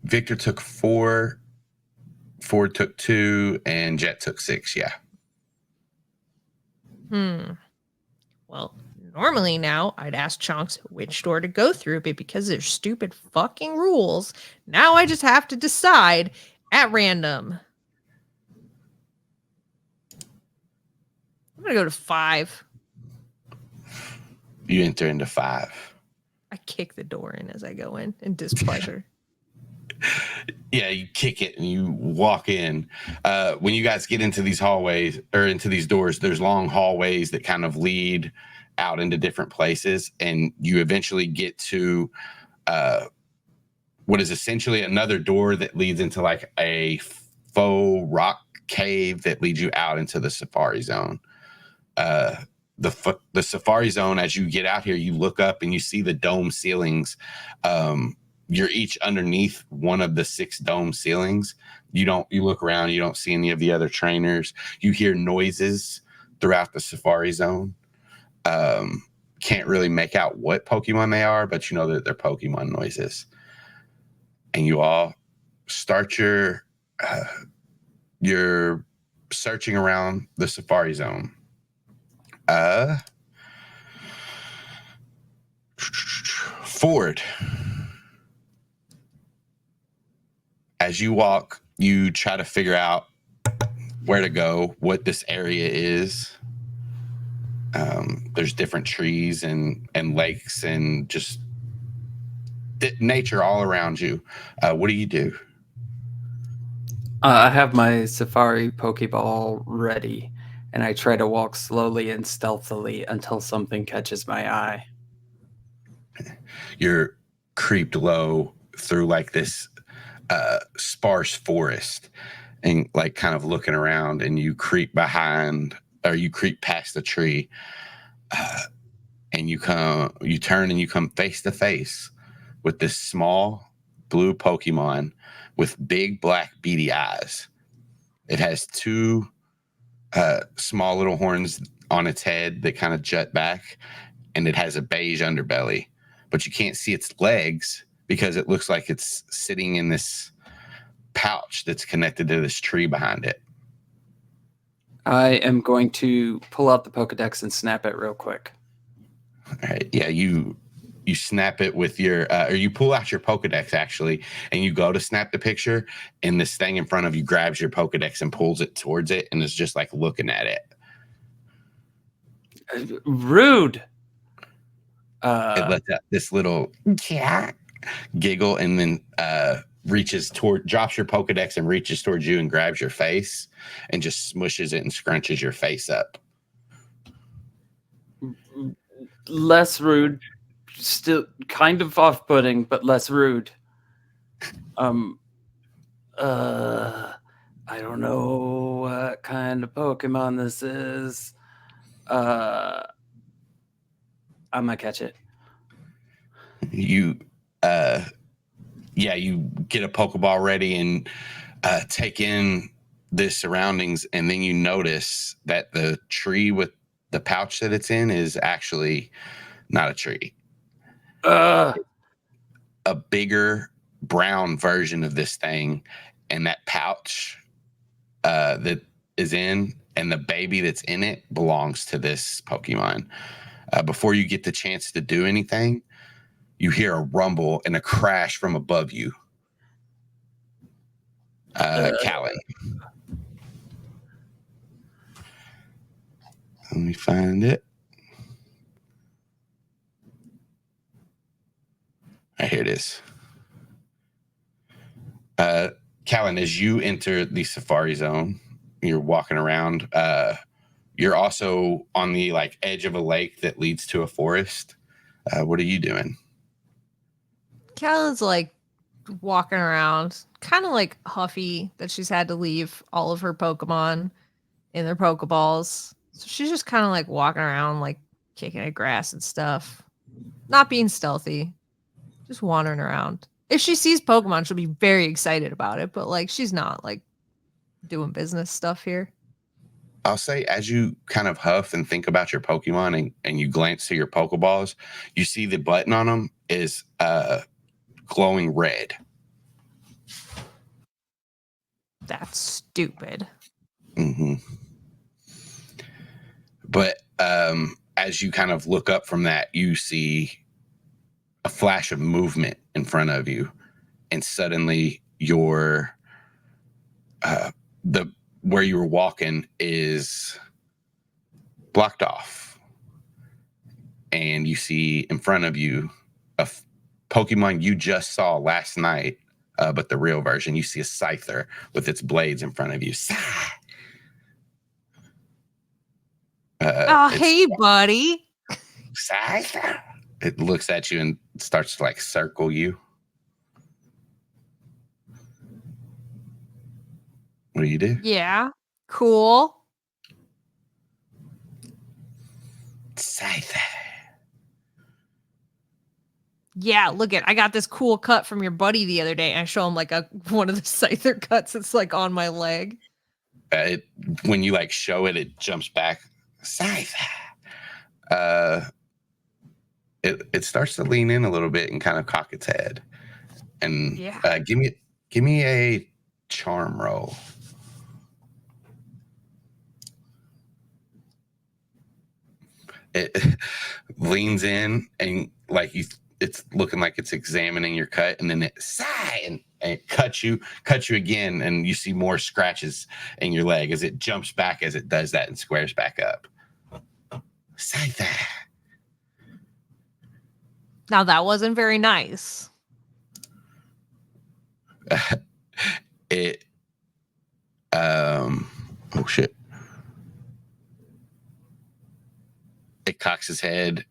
Speaker 2: Victor took 4, Ford took 2, and Jet took 6. Yeah.
Speaker 4: Well, normally now I'd ask Chonks which door to go through, but because there's stupid fucking rules, now I just have to decide at random. I'm gonna go to 5.
Speaker 2: You enter into 5.
Speaker 4: I kick the door in as I go in displeasure.
Speaker 2: Yeah, you kick it and you walk in. When you guys get into these hallways or into these doors, there's long hallways that kind of lead out into different places, and you eventually get to what is essentially another door that leads into like a faux rock cave that leads you out into the safari zone. The safari zone, as you get out here, you look up and you see the dome ceilings. You're each underneath one of the 6 dome ceilings. You look around, you don't see any of the other trainers. You hear noises throughout the safari zone. Can't really make out what Pokemon they are, but you know that they're Pokemon noises. And you all start your searching around the safari zone. Ford. As you walk, you try to figure out where to go, what this area is. There's different trees and lakes and just nature all around you. What do you do?
Speaker 1: I have my Safari Pokeball ready, and I try to walk slowly and stealthily until something catches my eye.
Speaker 2: You're creeped low through like this sparse forest and like kind of looking around, and you creep behind or you creep past the tree, and you turn and you come face to face with this small blue Pokemon with big black beady eyes. It has 2 small little horns on its head that kind of jut back, and it has a beige underbelly, but you can't see its legs because it looks like it's sitting in this pouch that's connected to this tree behind it.
Speaker 1: I am going to pull out the Pokedex and snap it real quick.
Speaker 2: All right. Yeah, you snap it with your, or you pull out your Pokedex actually, and you go to snap the picture, and this thing in front of you grabs your Pokedex and pulls it towards it, and is just like looking at it.
Speaker 1: Rude.
Speaker 2: It lets out this little giggle, and then drops your Pokedex and reaches towards you and grabs your face and just smushes it and scrunches your face up.
Speaker 1: Less rude, still kind of off-putting, but less rude. I don't know what kind of Pokemon this is. I'm gonna catch it.
Speaker 2: You get a Pokeball ready and take in the surroundings, and then you notice that the tree with the pouch that it's in is actually not a tree. A bigger brown version of this thing, and that pouch that is in, and the baby that's in it belongs to this Pokemon. Before you get the chance to do anything, you hear a rumble and a crash from above you. Calynn. Let me find it. Right, here it is. Calynn, as you enter the safari zone, you're walking around. You're also on the like edge of a lake that leads to a forest. What are you doing?
Speaker 4: Calynn's like walking around, kind of like huffy that she's had to leave all of her Pokemon in their Pokeballs. So she's just kind of like walking around, like kicking at grass and stuff. Not being stealthy, just wandering around. If she sees Pokemon, she'll be very excited about it, but like she's not like doing business stuff here.
Speaker 2: I'll say as you kind of huff and think about your Pokemon and you glance to your Pokeballs, you see the button on them is glowing red.
Speaker 4: That's stupid.
Speaker 2: Mm-hmm. But as you kind of look up from that, you see a flash of movement in front of you, and suddenly your where you were walking is blocked off, and you see in front of you a Pokemon you just saw last night, but the real version. You see a Scyther with its blades in front of you.
Speaker 4: Hey, buddy.
Speaker 2: Scyther. It looks at you and starts to like circle you. What do you do?
Speaker 4: Yeah, cool.
Speaker 2: Scyther.
Speaker 4: Yeah, look at I got this cool cut from your buddy the other day. And I show him like one of the Scyther cuts that's like on my leg.
Speaker 2: When you like show it, it jumps back. Scyther. It starts to lean in a little bit and kind of cock its head. And
Speaker 4: yeah.
Speaker 2: Give me a charm roll. It leans in and like it's looking like it's examining your cut, and then it sigh and it cuts you again, and you see more scratches in your leg as it jumps back as it does that and squares back up. Scyther.
Speaker 4: Now that wasn't very nice.
Speaker 2: Oh shit. It cocks its head,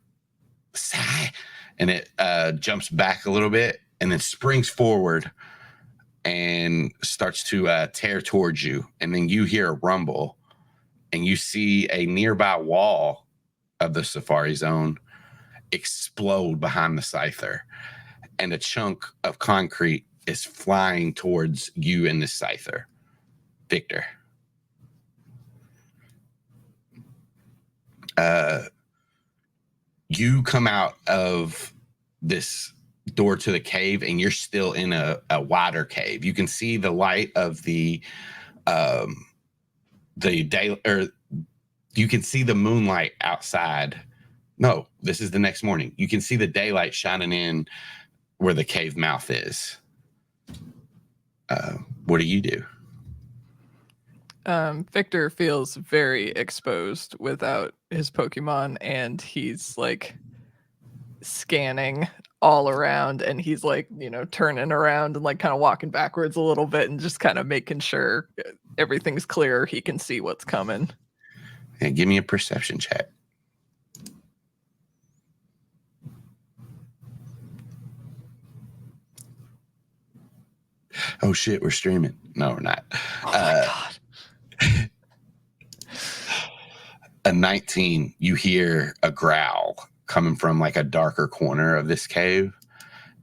Speaker 2: and it jumps back a little bit, and then springs forward and starts to tear towards you. And then you hear a rumble, and you see a nearby wall of the safari zone explode behind the Scyther, and a chunk of concrete is flying towards you and the Scyther. Victor. You come out of this door to the cave, and you're still in a wider cave. You can see the light of the day, or you can see the moonlight outside. No, this is the next morning. You can see the daylight shining in where the cave mouth is. What do you do?
Speaker 3: Victor feels very exposed without his Pokemon, and he's like scanning all around, and he's like, turning around and like kind of walking backwards a little bit and just kind of making sure everything's clear. He can see what's coming.
Speaker 2: Yeah, give me a perception check. Oh shit, we're streaming. No, we're not.
Speaker 3: Oh my God.
Speaker 2: A 19, you hear a growl coming from like a darker corner of this cave.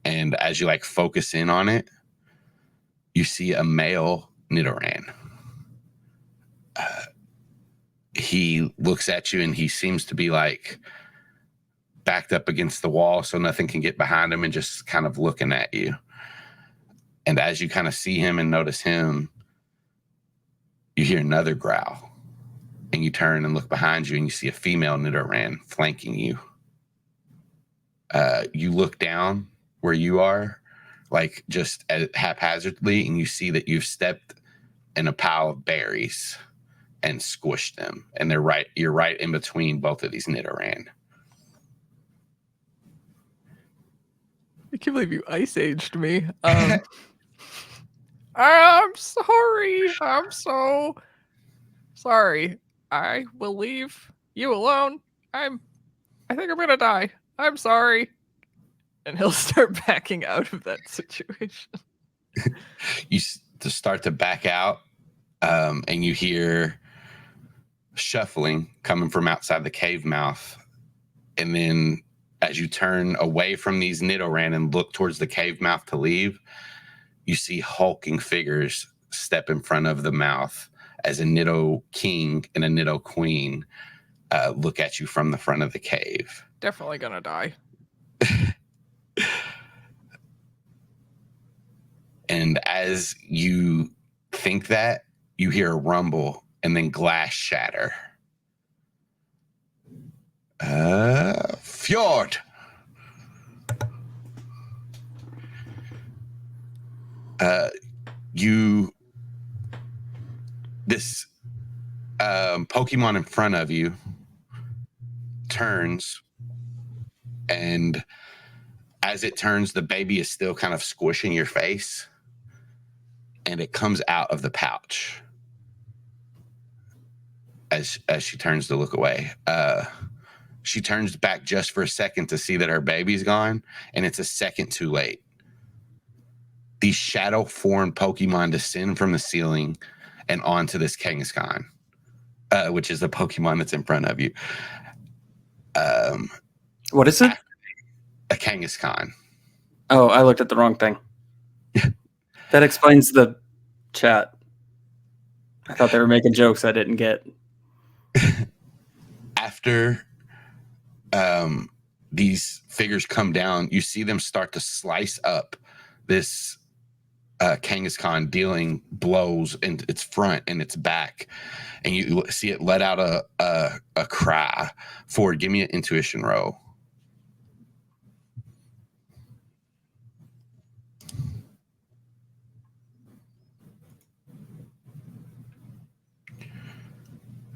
Speaker 2: And as you like focus in on it, you see a male Nidoran. He looks at you, and he seems to be like backed up against the wall so nothing can get behind him, and just kind of looking at you. And as you kind of see him and notice him, you hear another growl, and you turn and look behind you, and you see a female Nidoran flanking you. You look down where you are, like just haphazardly, and you see that you've stepped in a pile of berries and squished them. And you're right in between both of these Nidoran.
Speaker 3: I can't believe you ice aged me. I'm sorry. I'm so sorry. I will leave you alone. I think I'm gonna die. I'm sorry. And he'll start backing out of that situation.
Speaker 2: You start to back out, and you hear shuffling coming from outside the cave mouth. And then as you turn away from these Nidoran and look towards the cave mouth to leave, you see hulking figures step in front of the mouth as a Nido king and a Nido queen look at you from the front of the cave.
Speaker 3: Definitely gonna die.
Speaker 2: And as you think that, you hear a rumble and then glass shatter. Fjord! This Pokemon in front of you turns, and as it turns, the baby is still kind of squishing your face, and it comes out of the pouch as she turns to look away. She turns back just for a second to see that her baby's gone, and it's a second too late. These shadow formed Pokemon descend from the ceiling and onto this Kangaskhan, which is the Pokemon that's in front of you.
Speaker 1: What is it?
Speaker 2: A Kangaskhan.
Speaker 1: Oh, I looked at the wrong thing. That explains the chat. I thought they were making jokes I didn't get.
Speaker 2: After these figures come down, you see them start to slice up this Kangaskhan, dealing blows in its front and its back, and you see it let out a cry. Ford, give me an intuition roll.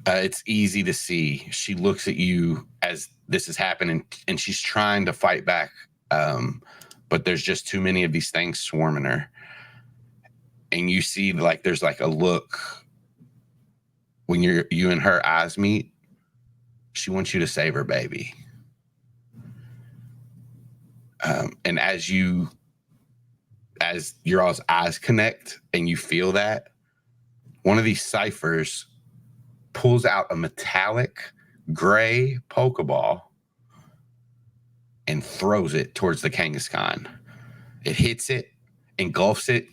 Speaker 2: It's easy to see. She looks at you as this is happening, and she's trying to fight back, but there's just too many of these things swarming her. And you see, like, there's like a look when you and her eyes meet. She wants you to save her baby. And as your all's eyes connect and you feel that, one of these ciphers pulls out a metallic gray Pokeball and throws it towards the Kangaskhan. It hits it, engulfs it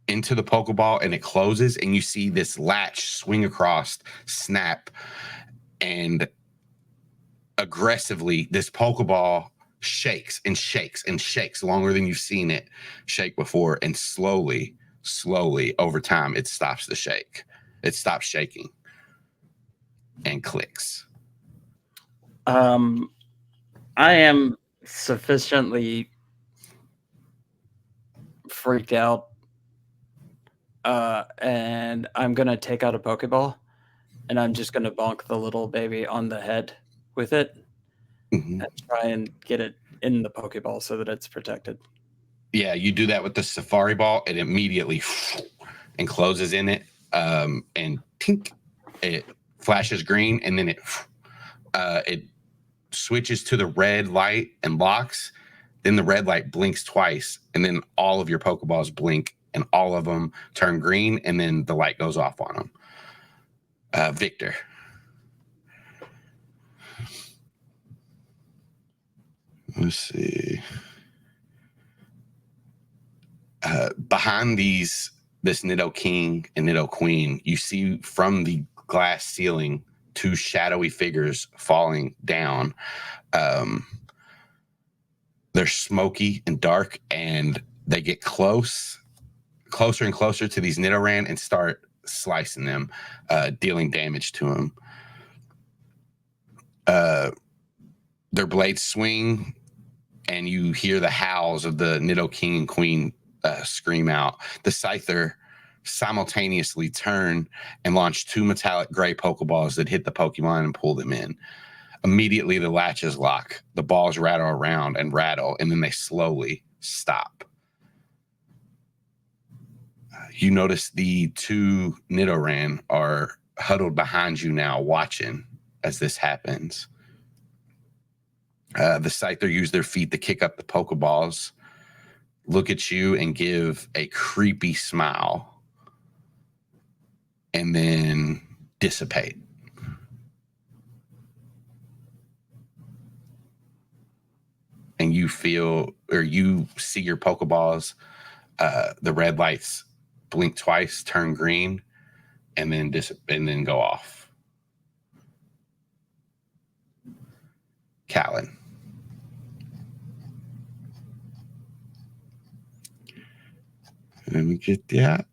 Speaker 2: into the Pokeball, and it closes, and you see this latch swing across, snap, and aggressively this Pokeball shakes and shakes and shakes longer than you've seen it shake before, and slowly over time it stops the shake. It stops shaking and clicks.
Speaker 1: I am sufficiently freaked out, and I'm gonna take out a Pokeball, and I'm just gonna bonk the little baby on the head with it, and try and get it in the Pokeball so that it's protected.
Speaker 2: Yeah, you do that with the Safari Ball. It immediately encloses in it, and tink, it flashes green, and then it switches to the red light and locks. Then the red light blinks twice, and then all of your Pokeballs blink, and all of them turn green, and then the light goes off on them. Victor. Let's see. Behind this Nido King and Nido Queen, you see from the glass ceiling two shadowy figures falling down. They're smoky and dark, and they get closer and closer to these Nidoran and start slicing them, dealing damage to them. Their blades swing, and you hear the howls of the Nido King and Queen scream out. The Scyther simultaneously turn and launch 2 metallic gray Pokeballs that hit the Pokemon and pull them in. Immediately, the latches lock. The balls rattle around and rattle, and then they slowly stop. You notice the 2 Nidoran are huddled behind you now, watching as this happens. The Scyther use their feet to kick up the Pokeballs, look at you, and give a creepy smile, and then dissipate. And you feel, or you see your Pokeballs, the red lights blink twice, turn green, and then go off. Calynn. Let me get that.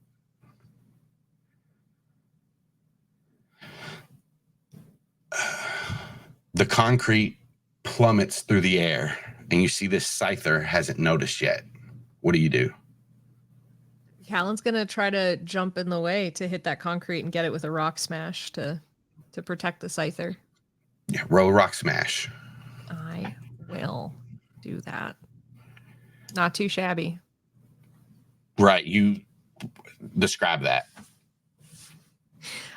Speaker 2: The concrete plummets through the air, and you see this Scyther hasn't noticed yet. What do you do?
Speaker 4: Calyn's gonna try to jump in the way to hit that concrete and get it with a rock smash to protect the Scyther.
Speaker 2: Yeah, roll rock smash.
Speaker 4: I will do that. Not too shabby.
Speaker 2: Right, you describe that.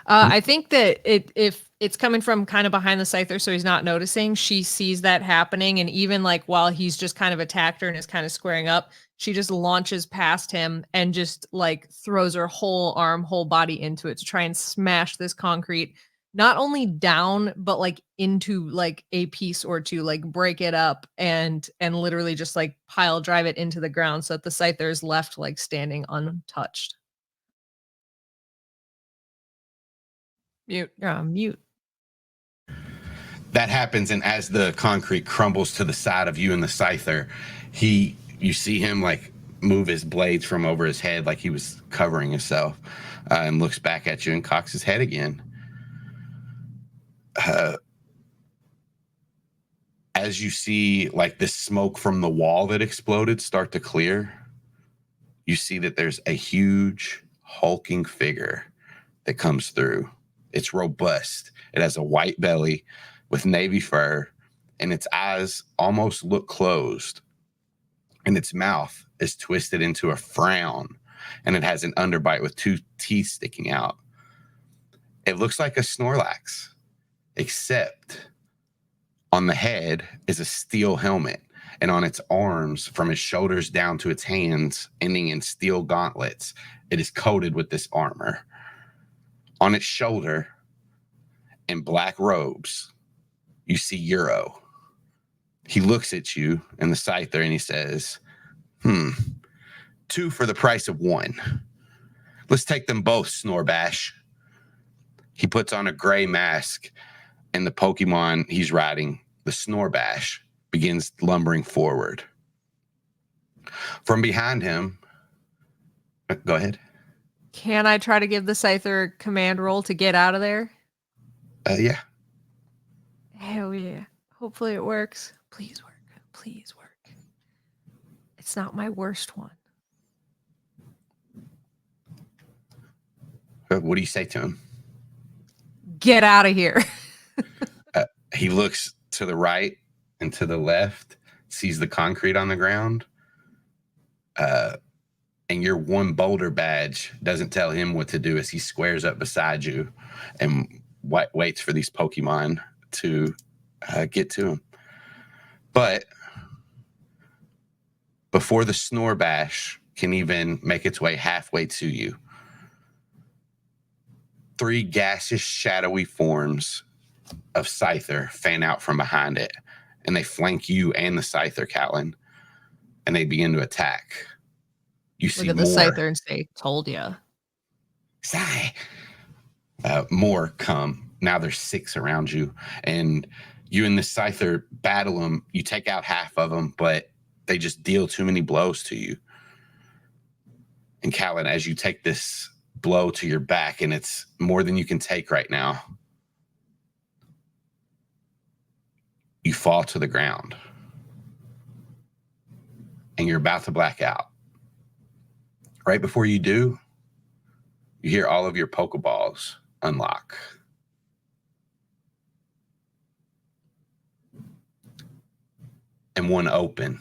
Speaker 4: I think that if it's coming from kind of behind the Scyther, so he's not noticing, she sees that happening, and even like while he's just kind of attacked her and is kind of squaring up, she just launches past him and just like throws her whole arm, whole body into it to try and smash this concrete, not only down, but like into like a piece or two, like break it up and literally just like pile drive it into the ground so that the Scyther is left like standing untouched.
Speaker 3: Mute.
Speaker 4: Mute.
Speaker 2: That happens, and as the concrete crumbles to the side of you and the Scyther, you see him like move his blades from over his head like he was covering himself, and looks back at you and cocks his head again. As you see like this smoke from the wall that exploded start to clear, you see that there's a huge hulking figure that comes through. It's robust. It has a white belly with navy fur, and its eyes almost look closed. And its mouth is twisted into a frown, and it has an underbite with 2 teeth sticking out. It looks like a Snorlax, except on the head is a steel helmet, and on its arms, from its shoulders down to its hands, ending in steel gauntlets, it is coated with this armor. On its shoulder, in black robes, you see Euro. He looks at you and the Scyther and he says, 2 for the price of 1. Let's take them both, Snorbash. He puts on a gray mask, and the Pokemon he's riding, the Snorbash, begins lumbering forward. From behind him, go ahead.
Speaker 4: Can I try to give the Scyther a command roll to get out of there?
Speaker 2: Yeah.
Speaker 4: Hell yeah. Hopefully it works. Please work. Please work. It's not my worst one.
Speaker 2: What do you say to him?
Speaker 4: Get out of here.
Speaker 2: He looks to the right and to the left, sees the concrete on the ground, and your 1 boulder badge doesn't tell him what to do as he squares up beside you and waits for these Pokemon to get to him. But before the Snorbash can even make its way halfway to you, 3 gaseous, shadowy forms of Scyther fan out from behind it, and they flank you and the Scyther, Calynn, and they begin to attack. You see
Speaker 4: Look at the Scyther and say, told ya.
Speaker 2: Sigh. More come. Now there's 6 around you, and you and the Scyther battle them. You take out half of them, but they just deal too many blows to you. And Calynn, as you take this blow to your back, and it's more than you can take right now, you fall to the ground. And you're about to black out. Right before you do, You hear all of your Pokeballs unlock. And one open.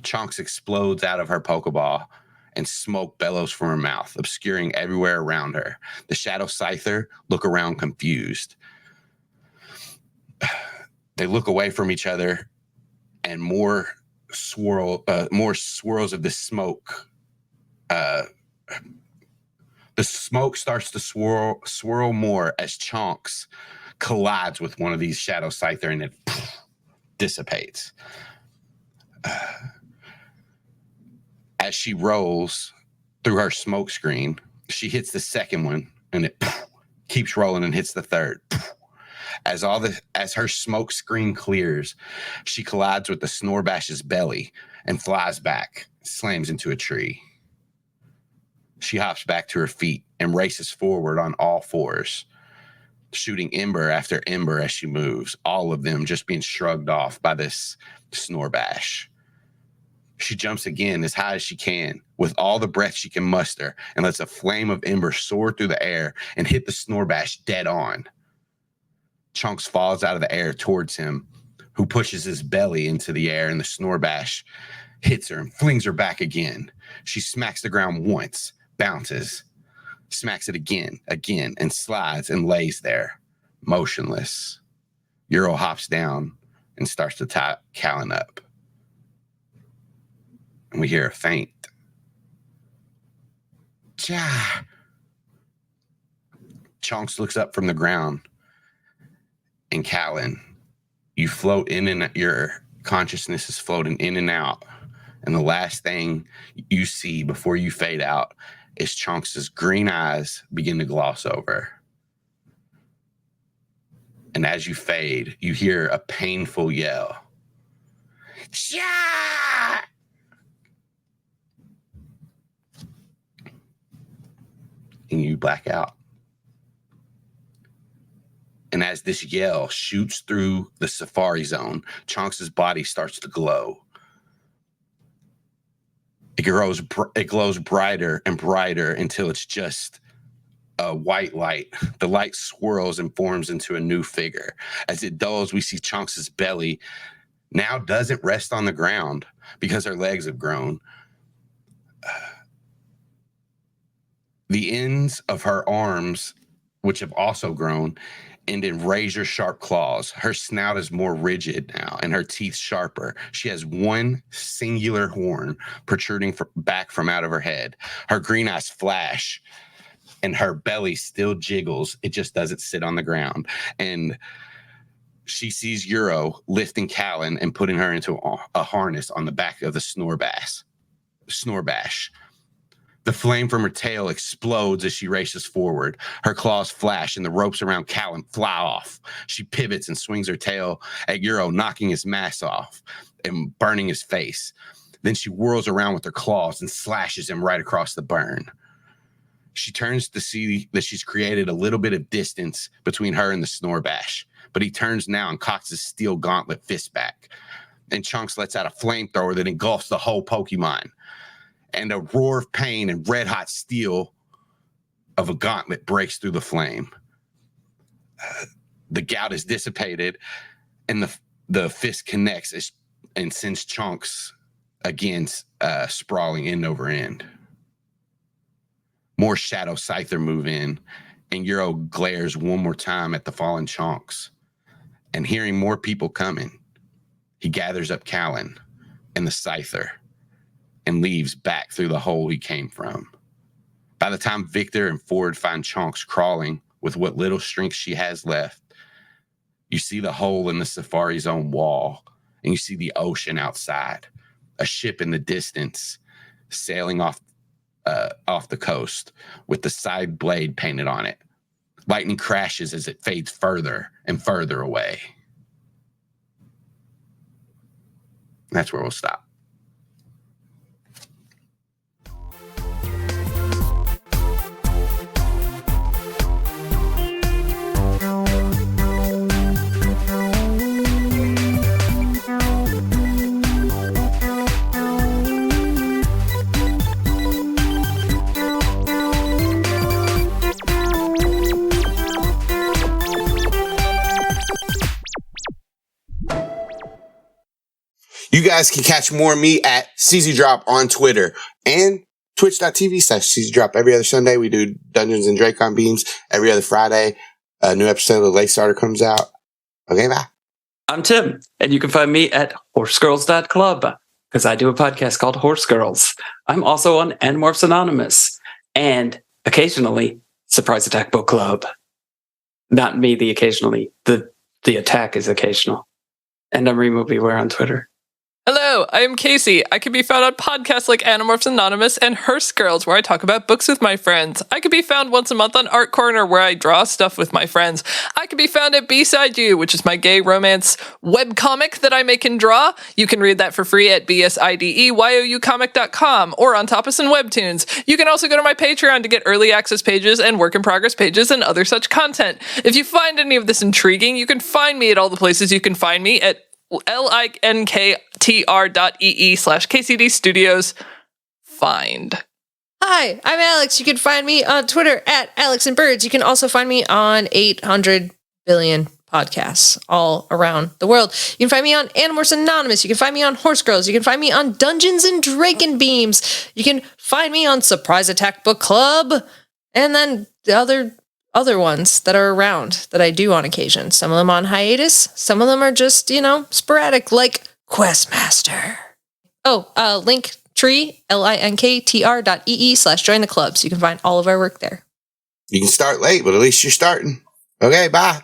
Speaker 2: Chunks explodes out of her Pokeball, and smoke bellows from her mouth, obscuring everywhere around her. The Shadow Scyther look around confused. They look away from each other, and more swirls of the smoke. The smoke starts to swirl more as Chunks collides with one of these Shadow Scyther, and it dissipates. As she rolls through her smoke screen, she hits the second one, and it keeps rolling and hits the third. As her smoke screen clears, she collides with the Snorbash's belly and flies back, slams into a tree. She hops back to her feet and races forward on all fours, shooting ember after ember as she moves, all of them just being shrugged off by this Snorbash. She jumps again as high as she can with all the breath she can muster and lets a flame of ember soar through the air and hit the Snorbash dead on. Chunks falls out of the air towards him, who pushes his belly into the air, and the Snorbash hits her and flings her back again. She smacks the ground once, bounces, smacks it again, and slides and lays there, motionless. Euro hops down and starts to tie Calynn up. And we hear a faint. Cha! Chunks looks up from the ground. And Calynn, you float in and your consciousness is floating in and out. And the last thing you see before you fade out is Chunks' green eyes begin to gloss over. And as you fade, you hear a painful yell. Cha! And you black out. And as this yell shoots through the Safari Zone, Chunks' body starts to glow. It glows brighter and brighter until it's just a white light. The light swirls and forms into a new figure. As it dulls, we see Chunks' belly now doesn't rest on the ground because her legs have grown. The ends of her arms, which have also grown, end in razor-sharp claws. Her snout is more rigid now, and her teeth sharper. She has one singular horn protruding back from out of her head. Her green eyes flash, and her belly still jiggles. It just doesn't sit on the ground. And she sees Euro lifting Calynn and putting her into a harness on the back of the Snorbash. The flame from her tail explodes as she races forward. Her claws flash and the ropes around Calynn fly off. She pivots and swings her tail at Euro, knocking his mask off and burning his face. Then she whirls around with her claws and slashes him right across the burn. She turns to see that she's created a little bit of distance between her and the Snorbash, but he turns now and cocks his steel gauntlet fist back. And Chunks lets out a flamethrower that engulfs the whole Pokemon. And a roar of pain and red-hot steel of a gauntlet breaks through the flame. The gout is dissipated, and the fist connects and sends Chunks again sprawling end over end. More Shadow Scyther move in, and Euro glares one more time at the fallen Chunks. And hearing more people coming, he gathers up Calynn and the Scyther and leaves back through the hole he came from. By the time Victor and Ford find Chunks crawling with what little strength she has left, you see the hole in the Safari Zone wall, and you see the ocean outside, a ship in the distance sailing off the coast with the side blade painted on it. Lightning crashes as it fades further and further away. That's where we'll stop. You guys can catch more of me at CZDrop on Twitter and twitch.tv/CZDrop. Every other Sunday, we do Dungeons and Dracon Beams. Every other Friday, a new episode of Late Starter comes out. Okay, bye.
Speaker 1: I'm Tim, and you can find me at horsegirls.club because I do a podcast called Horse Girls. I'm also on Animorphs Anonymous and occasionally Surprise Attack Book Club. Not me, the occasionally. The attack is occasional. And I'm Remo Beware on Twitter.
Speaker 3: Hello, I am Kaycie. I can be found on podcasts like Animorphs Anonymous and Hearst Girls, where I talk about books with my friends. I can be found once a month on Art Corner, where I draw stuff with my friends. I can be found at B-Side You, which is my gay romance webcomic that I make and draw. You can read that for free at bsideyoucomic.com or on Tapas and Webtoons. You can also go to my Patreon to get early access pages and work in progress pages and other such content. If you find any of this intriguing, you can find me at all the places you can find me at linktr.ee/KCD Studios. Find.
Speaker 4: Hi, I'm Alex. You can find me on Twitter at Alex and Birds. You can also find me on 800 billion podcasts all around the world. You can find me on Animorphs Anonymous. You can find me on Horse Girls. You can find me on Dungeons and Dracon Beams. You can find me on Surprise Attack Book Club. And then the other ones that are around that I do on occasion. Some of them on hiatus. Some of them are just, sporadic, like Questmaster. Oh, Linktree, linktr.ee/join the club. So you can find all of our work there.
Speaker 2: You can start late, but at least you're starting. Okay, bye.